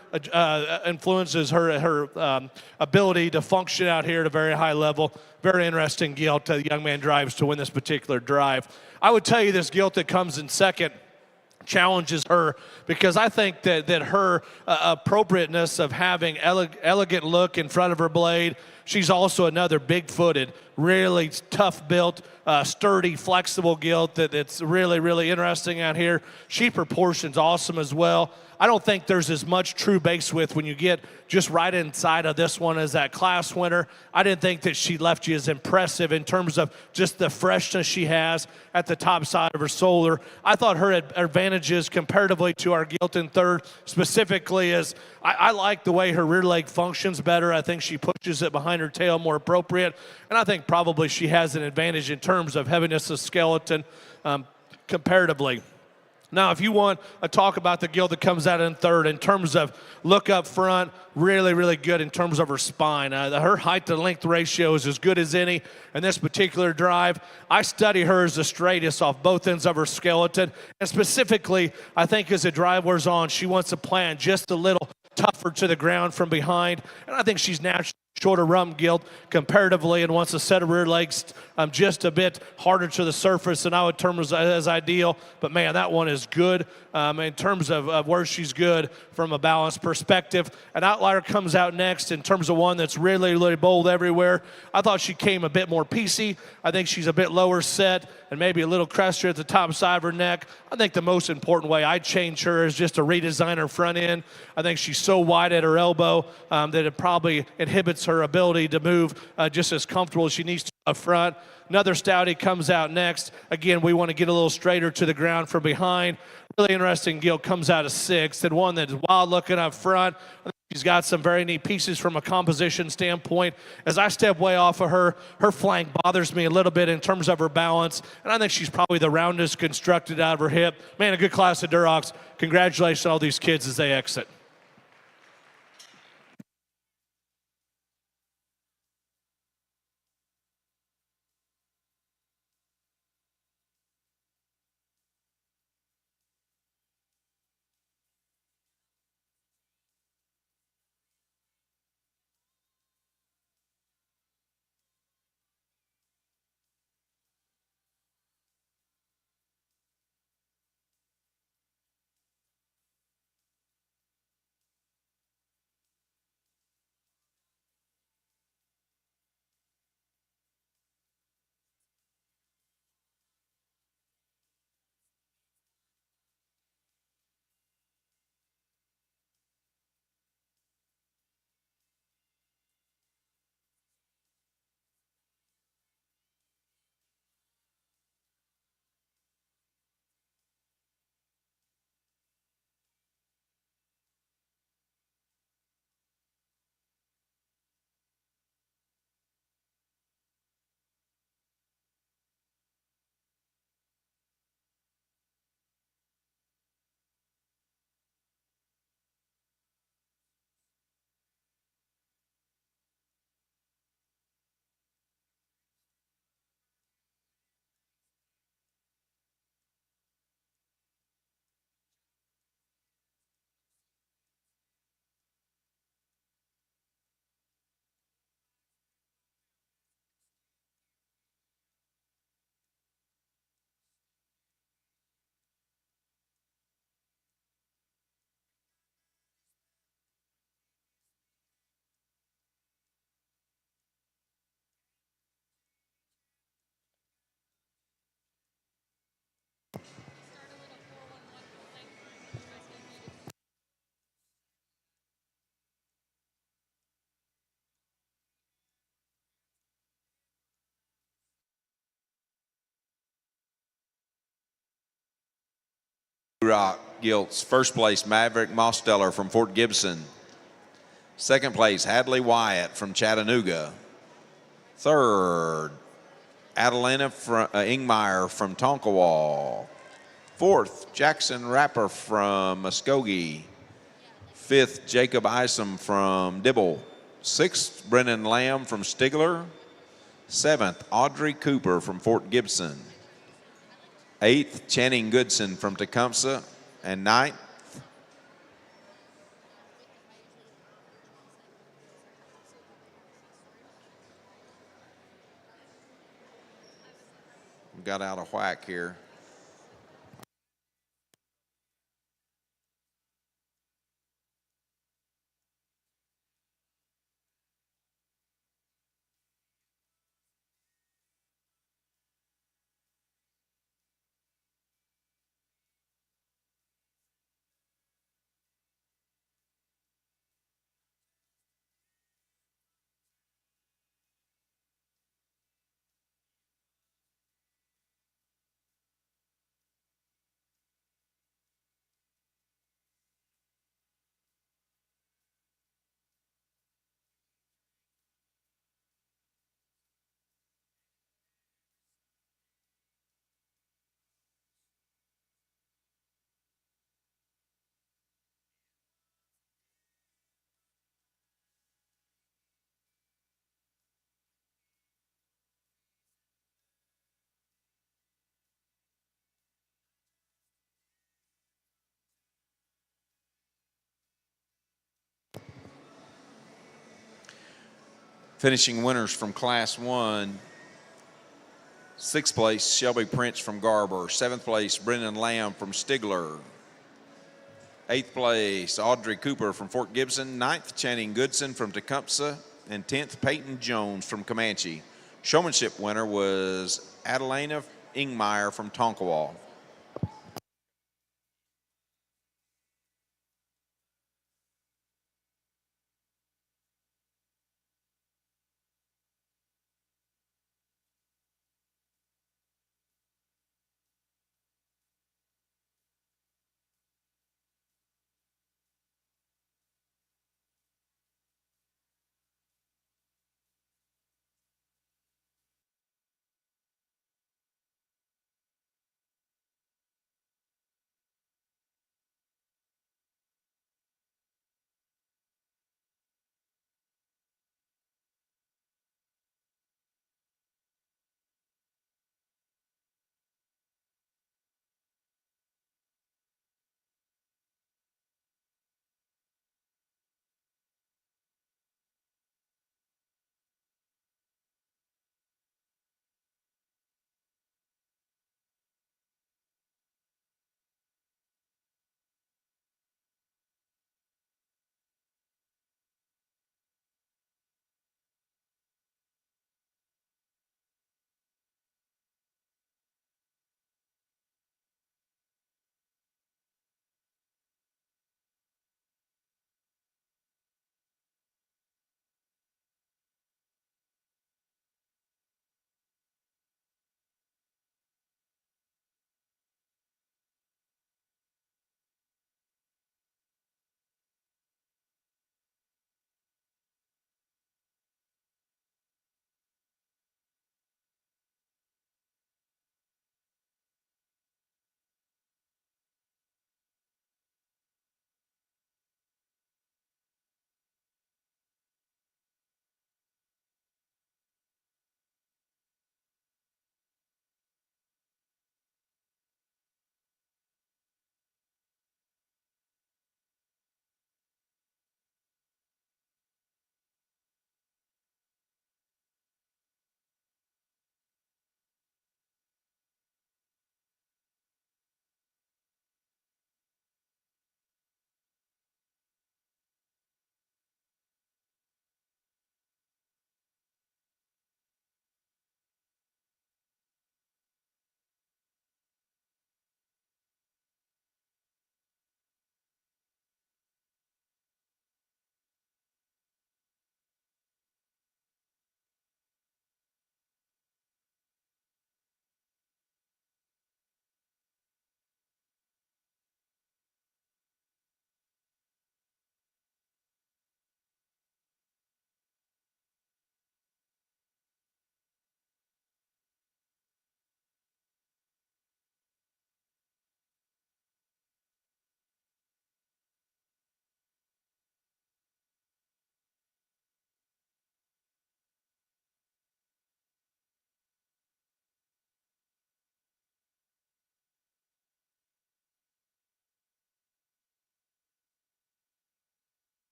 influences her ability to function out here at a very high level. Very interesting gilt the young man drives to win this particular drive. I would tell you this gilt that comes in second challenges her, because I think that her appropriateness of having elegant look in front of her blade. She's also another big-footed, really tough-built, sturdy, flexible gilt that's really, really interesting out here. She proportions awesome as well. I don't think there's as much true base width when you get just right inside of this one as that class winner. I didn't think that she left you as impressive in terms of just the freshness she has at the top side of her shoulder. I thought her advantages comparatively to our gilt in third specifically is I like the way her rear leg functions better. I think she pushes it behind her tail more appropriate. And I think probably she has an advantage in terms of heaviness of skeleton comparatively. Now, if you want to talk about the gilt that comes out in third, in terms of look up front, really, really good in terms of her spine. Her height to length ratio is as good as any in this particular drive. I study her as the straightest off both ends of her skeleton. And specifically, I think as the drive wears on, she wants to plant just a little tougher to the ground from behind. And I think she's naturally shorter rump gilt comparatively, and wants a set of rear legs just a bit harder to the surface than I would term as ideal. But man, that one is good in terms of where she's good from a balance perspective. An outlier comes out next in terms of one that's really, really bold everywhere. I thought she came a bit more piecey. I think she's a bit lower set and maybe a little crestier at the top side of her neck. I think the most important way I'd change her is just to redesign her front end. I think she's so wide at her elbow that it probably inhibits her ability to move just as comfortable as she needs to up front. Another stoutie comes out next. Again, we want to get a little straighter to the ground from behind. Really interesting gilt comes out of sixth, and one that's wild looking up front. I think she's got some very neat pieces from a composition standpoint. As I step way off of her flank bothers me a little bit in terms of her balance, and I think she's probably the roundest constructed out of her hip. Man, a good class of Durocs. Congratulations to all these kids as they exit. Duroc Gilts. First place, Maverick Mosteller from Fort Gibson. Second place, Hadley Wyatt from Chattanooga. Third, Adelina Ingmeyer from Tonkawa. Fourth, Jackson Rapper from Muskogee. Fifth, Jacob Isom from Dibble. Sixth, Brennan Lamb from Stigler. Seventh, Audrey Cooper from Fort Gibson. Eighth, Channing Goodson from Tecumseh. And ninth, got out of whack here. Finishing winners from Class 1. Sixth place, Shelby Prince from Garber. Seventh place, Brendan Lamb from Stigler. Eighth place, Audrey Cooper from Fort Gibson. Ninth, Channing Goodson from Tecumseh. And 10th, Peyton Jones from Comanche. Showmanship winner was Adelina Ingmeyer from Tonkawa.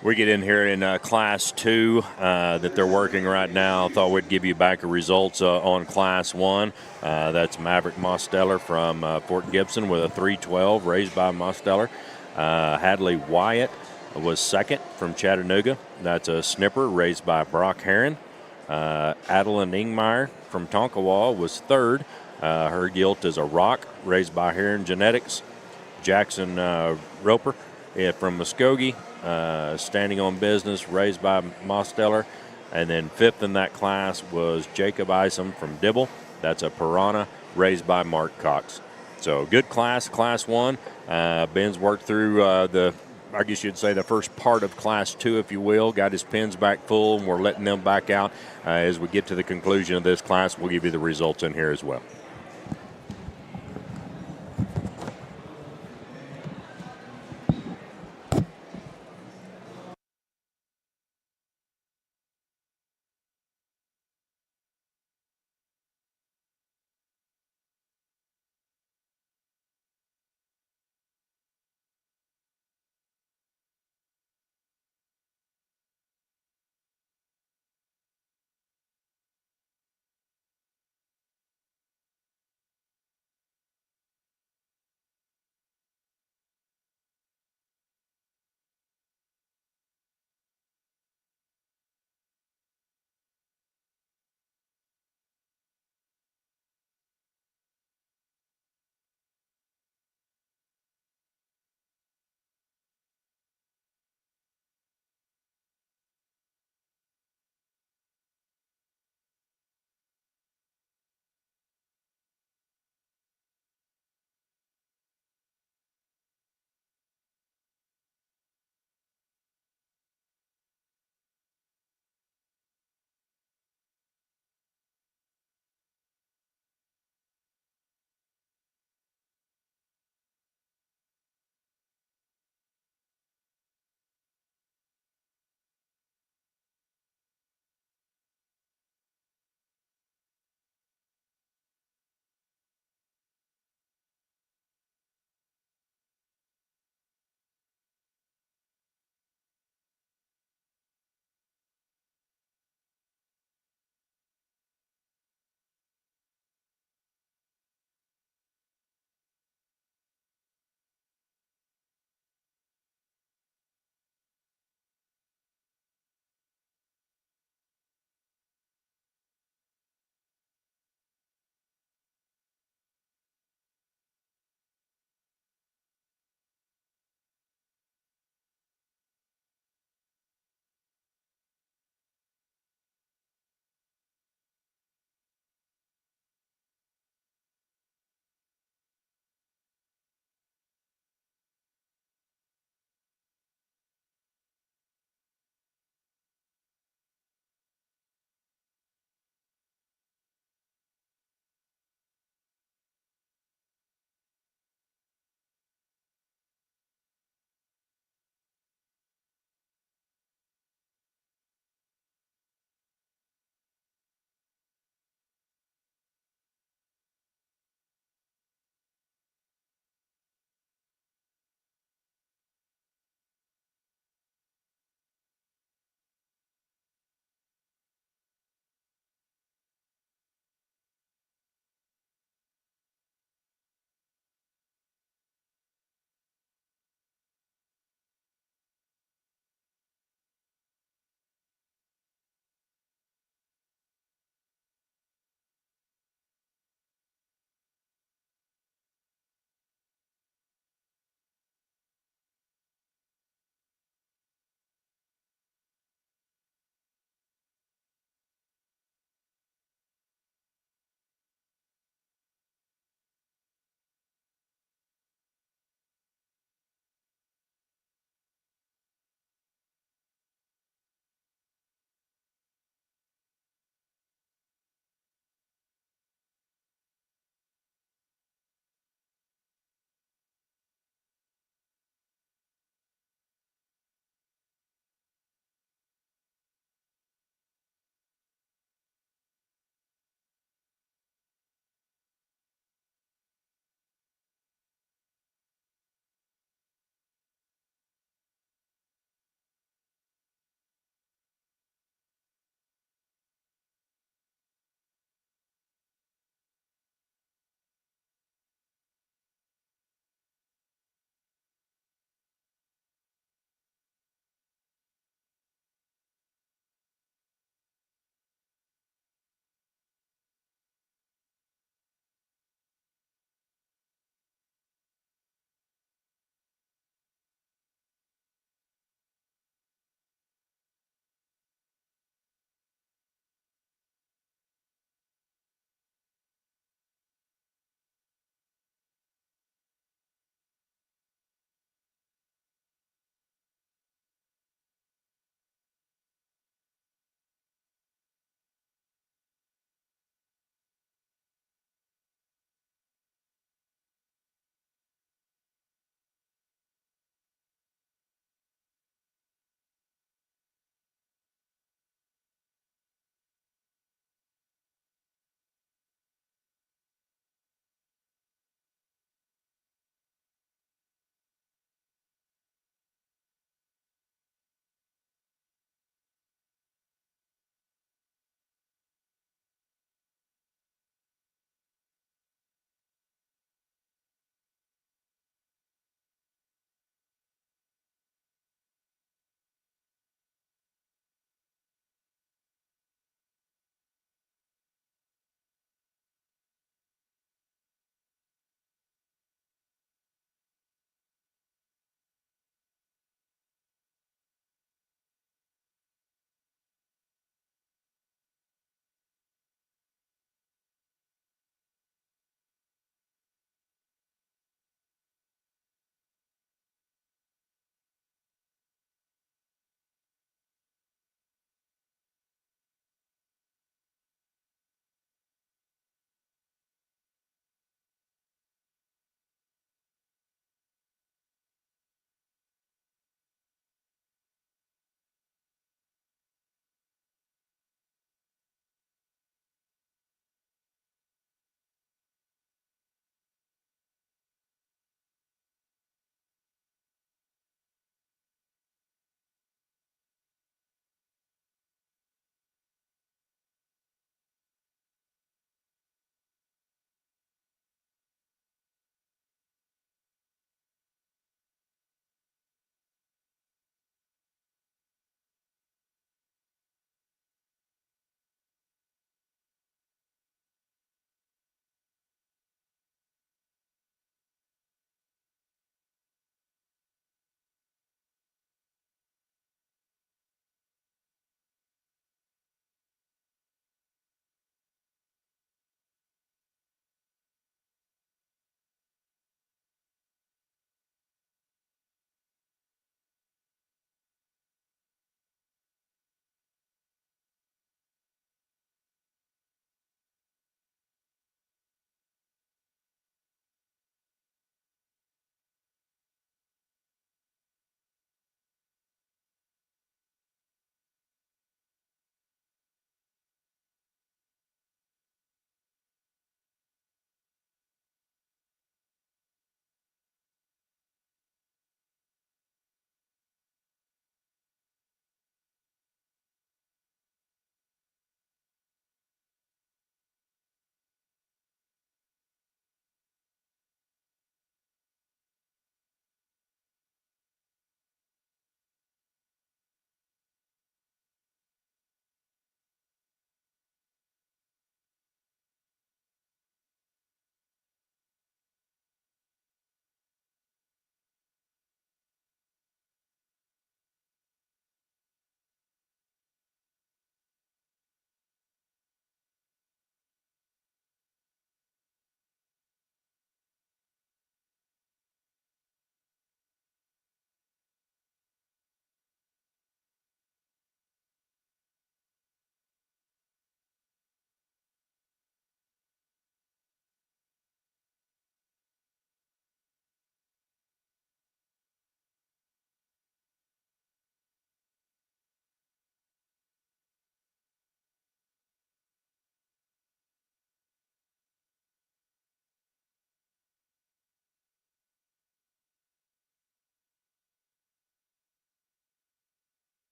We get in here in Class 2 that they're working right now. Thought we'd give you back the results on Class 1. That's Maverick Mosteller from Fort Gibson with a 312 raised by Mosteller. Hadley Wyatt was second from Chattanooga. That's a snipper raised by Brock Heron. Adeline Ingmeyer from Tonkawa was third. Her gilt is a rock raised by Heron Genetics. Jackson Roper from Muskogee, standing on business, raised by Mosteller. And then fifth in that class was Jacob Isom from Dibble. That's a Piranha, raised by Mark Cox. So good class, Class 1. Ben's worked through I guess you'd say the first part of Class 2, if you will. Got his pins back full, and we're letting them back out. As we get to the conclusion of this class, we'll give you the results in here as well.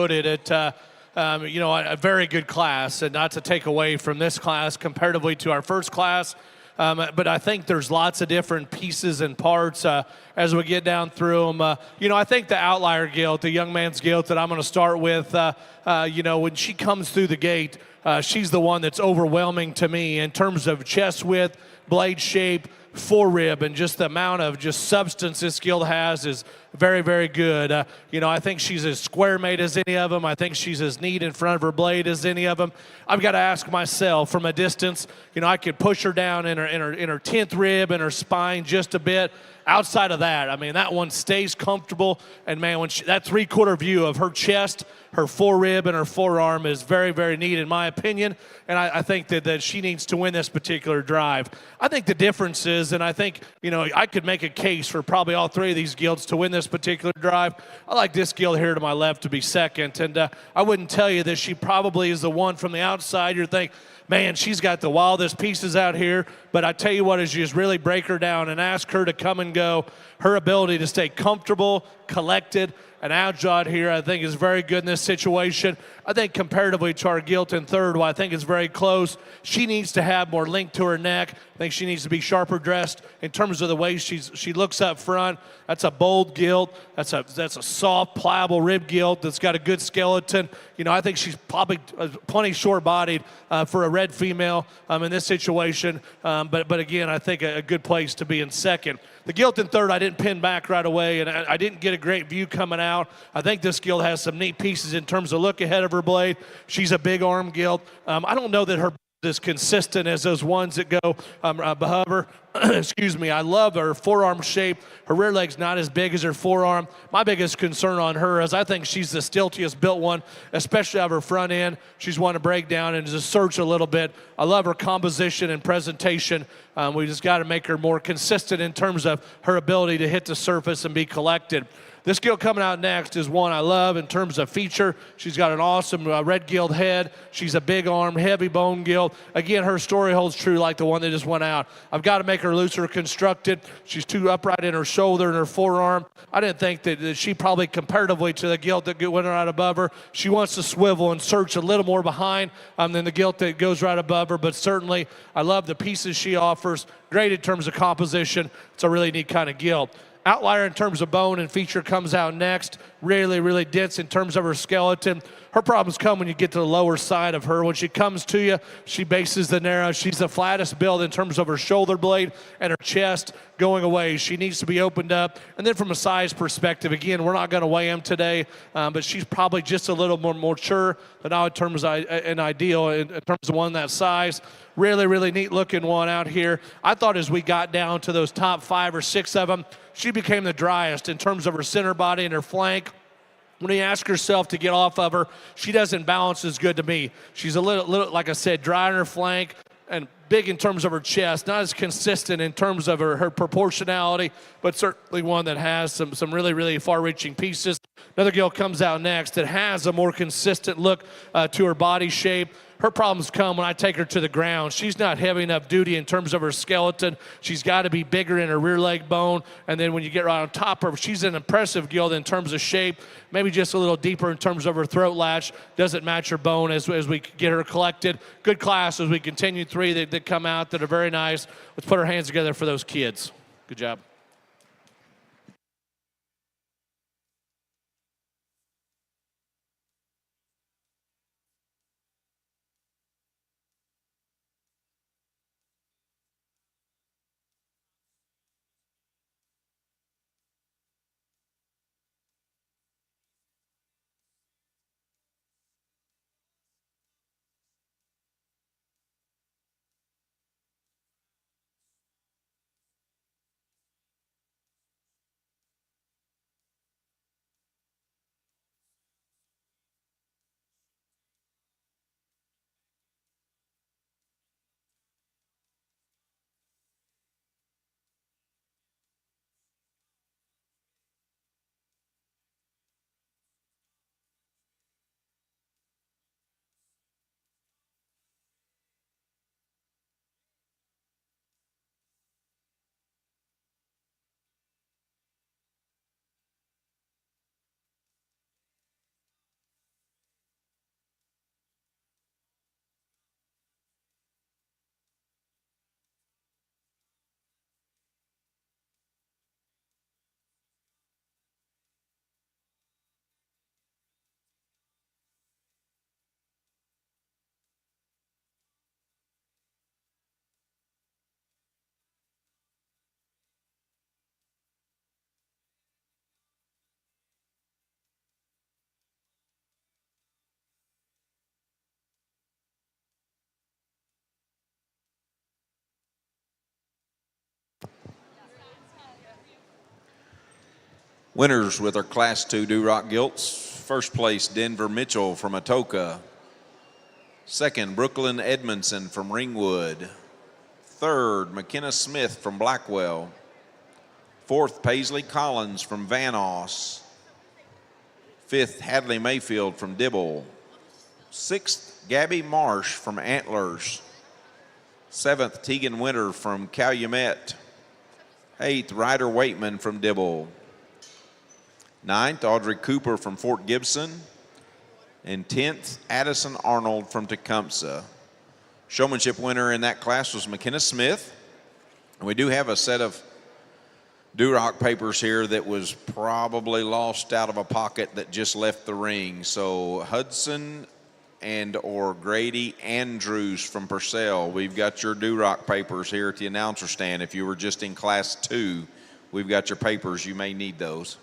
put it at a very good class, and not to take away from this class comparatively to our first class. But I think there's lots of different pieces and parts as we get down through them. I think the outlier gilt, the young man's gilt that I'm going to start with, when she comes through the gate, she's the one that's overwhelming to me in terms of chest width, blade shape, forerib, and just the amount of just substance this gilt has is very, very good. I think she's as square made as any of them. I think she's as neat in front of her blade as any of them. I've got to ask myself from a distance, I could push her down in her 10th rib and her spine just a bit. Outside of that, that one stays comfortable. And man, that 3/4 view of her chest, her forerib, and her forearm is very, very neat in my opinion. And I think that she needs to win this particular drive. I think the difference is, and I think, I could make a case for probably all three of these gilts to win this particular drive. I like this gilt here to my left to be second. And I wouldn't tell you that she probably is the one from the outside. You're thinking, man, she's got the wildest pieces out here. But I tell you what, as you just really break her down and ask her to come and go, her ability to stay comfortable, collected, and agile here, I think is very good in this situation. I think comparatively to our gilt in third, I think it's very close. She needs to have more length to her neck. I think she needs to be sharper dressed in terms of the way she looks up front. That's a bold gilt. That's a soft, pliable rib gilt that's got a good skeleton. I think she's probably plenty short-bodied for a red female in this situation. But again, I think a good place to be in second. The gilt in third, I didn't pin back right away, and I didn't get a great view coming out. I think this gilt has some neat pieces in terms of look ahead of her blade. She's a big arm gilt. I don't know that her as consistent as those ones that go above her. Excuse me. I love her forearm shape. Her rear leg's not as big as her forearm. My biggest concern on her is I think she's the stiltiest built one, especially out of her front end. She's one to break down and just search a little bit. I love her composition and presentation. We just got to make her more consistent in terms of her ability to hit the surface and be collected. This gilt coming out next is one I love in terms of feature. She's got an awesome red gilt head. She's a big arm, heavy bone gilt. Again, her story holds true like the one that just went out. I've got to make her looser constructed. She's too upright in her shoulder and her forearm. I didn't think that she probably comparatively to the gilt that went right above her, she wants to swivel and search a little more behind than the gilt that goes right above her. But certainly, I love the pieces she offers. Great in terms of composition. It's a really neat kind of gilt. Outlier in terms of bone and feature comes out next. Really, really dense in terms of her skeleton. Her problems come when you get to the lower side of her. When she comes to you, she bases the narrow. She's the flattest build in terms of her shoulder blade and her chest going away. She needs to be opened up. And then from a size perspective, again, we're not going to weigh them today, but she's probably just a little more mature than I would term as an ideal in terms of one that size. Really, really neat looking one out here. I thought as we got down to those top 5 or 6 of them, she became the driest in terms of her center body and her flank. When you ask herself to get off of her, she doesn't balance as good to me. She's a little, like I said, dry on her flank and big in terms of her chest, not as consistent in terms of her proportionality, but certainly one that has some really, really far-reaching pieces. Another gilt comes out next that has a more consistent look to her body shape. Her problems come when I take her to the ground. She's not heavy enough duty in terms of her skeleton. She's got to be bigger in her rear leg bone. And then when you get right on top of her, she's an impressive gilt in terms of shape, maybe just a little deeper in terms of her throat latch. Doesn't match her bone as we get her collected. Good class as we continue 3 that come out that are very nice. Let's put our hands together for those kids. Good job. Winners with our Class 2 Duroc Gilts. First place, Denver Mitchell from Atoka. Second, Brooklyn Edmondson from Ringwood. Third, McKenna Smith from Blackwell. Fourth, Paisley Collins from Vanoss. Fifth, Hadley Mayfield from Dibble. Sixth, Gabby Marsh from Antlers. Seventh, Tegan Winter from Calumet. Eighth, Ryder Waitman from Dibble. Ninth, Audrey Cooper from Fort Gibson. And 10th, Addison Arnold from Tecumseh. Showmanship winner in that class was McKenna Smith. And we do have a set of Duroc papers here that was probably lost out of a pocket that just left the ring. So Hudson and or Grady Andrews from Purcell, we've got your Duroc papers here at the announcer stand. If you were just in Class 2, we've got your papers. You may need those.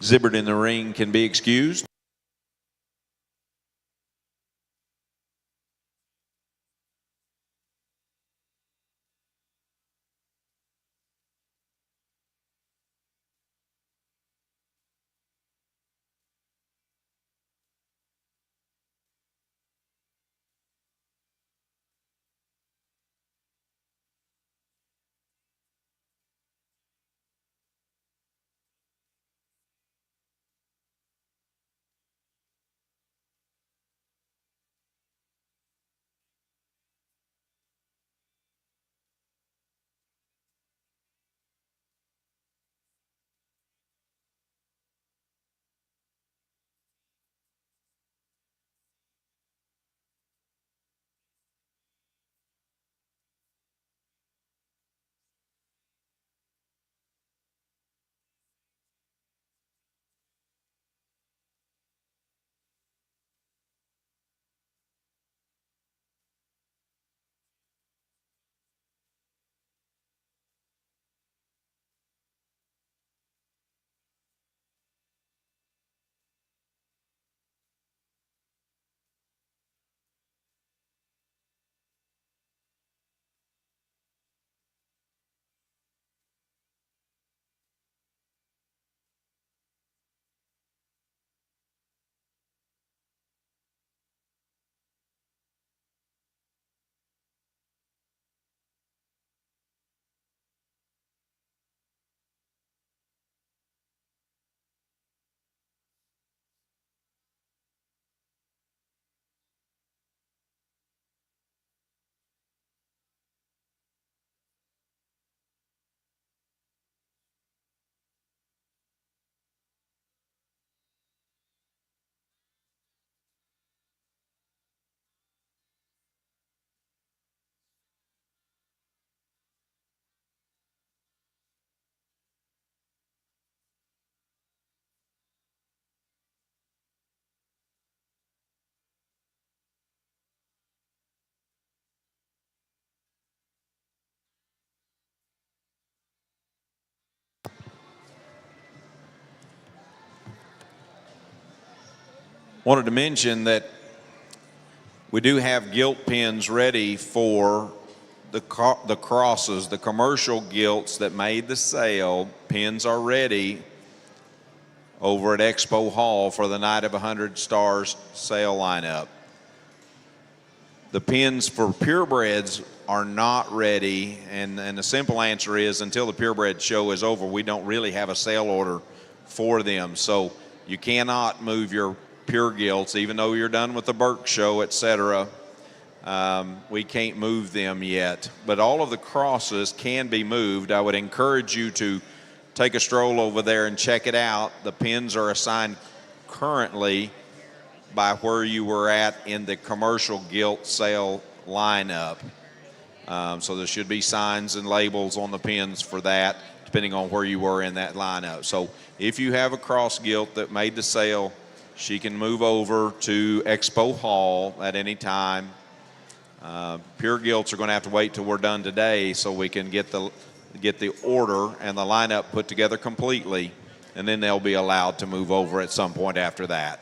exhibit in the ring can be excused. Wanted to mention that we do have gilt pins ready for the crosses, the commercial gilts that made the sale. Pins are ready over at Expo Hall for the Night of 100 Stars sale lineup. The pins for purebreds are not ready, and the simple answer is until the purebred show is over, we don't really have a sale order for them. So you cannot move your pure gilts, even though you're done with the Berkshire show, etc. We can't move them yet, but all of the crosses can be moved. I would encourage you to take a stroll over there and check it out. The pins are assigned currently by where you were at in the commercial gilt sale lineup. So there should be signs and labels on the pins for that, depending on where you were in that lineup. So if you have a cross gilt that made the sale, she can move over to Expo Hall at any time. Pure gilts are going to have to wait till we're done today so we can get the order and the lineup put together completely, and then they'll be allowed to move over at some point after that.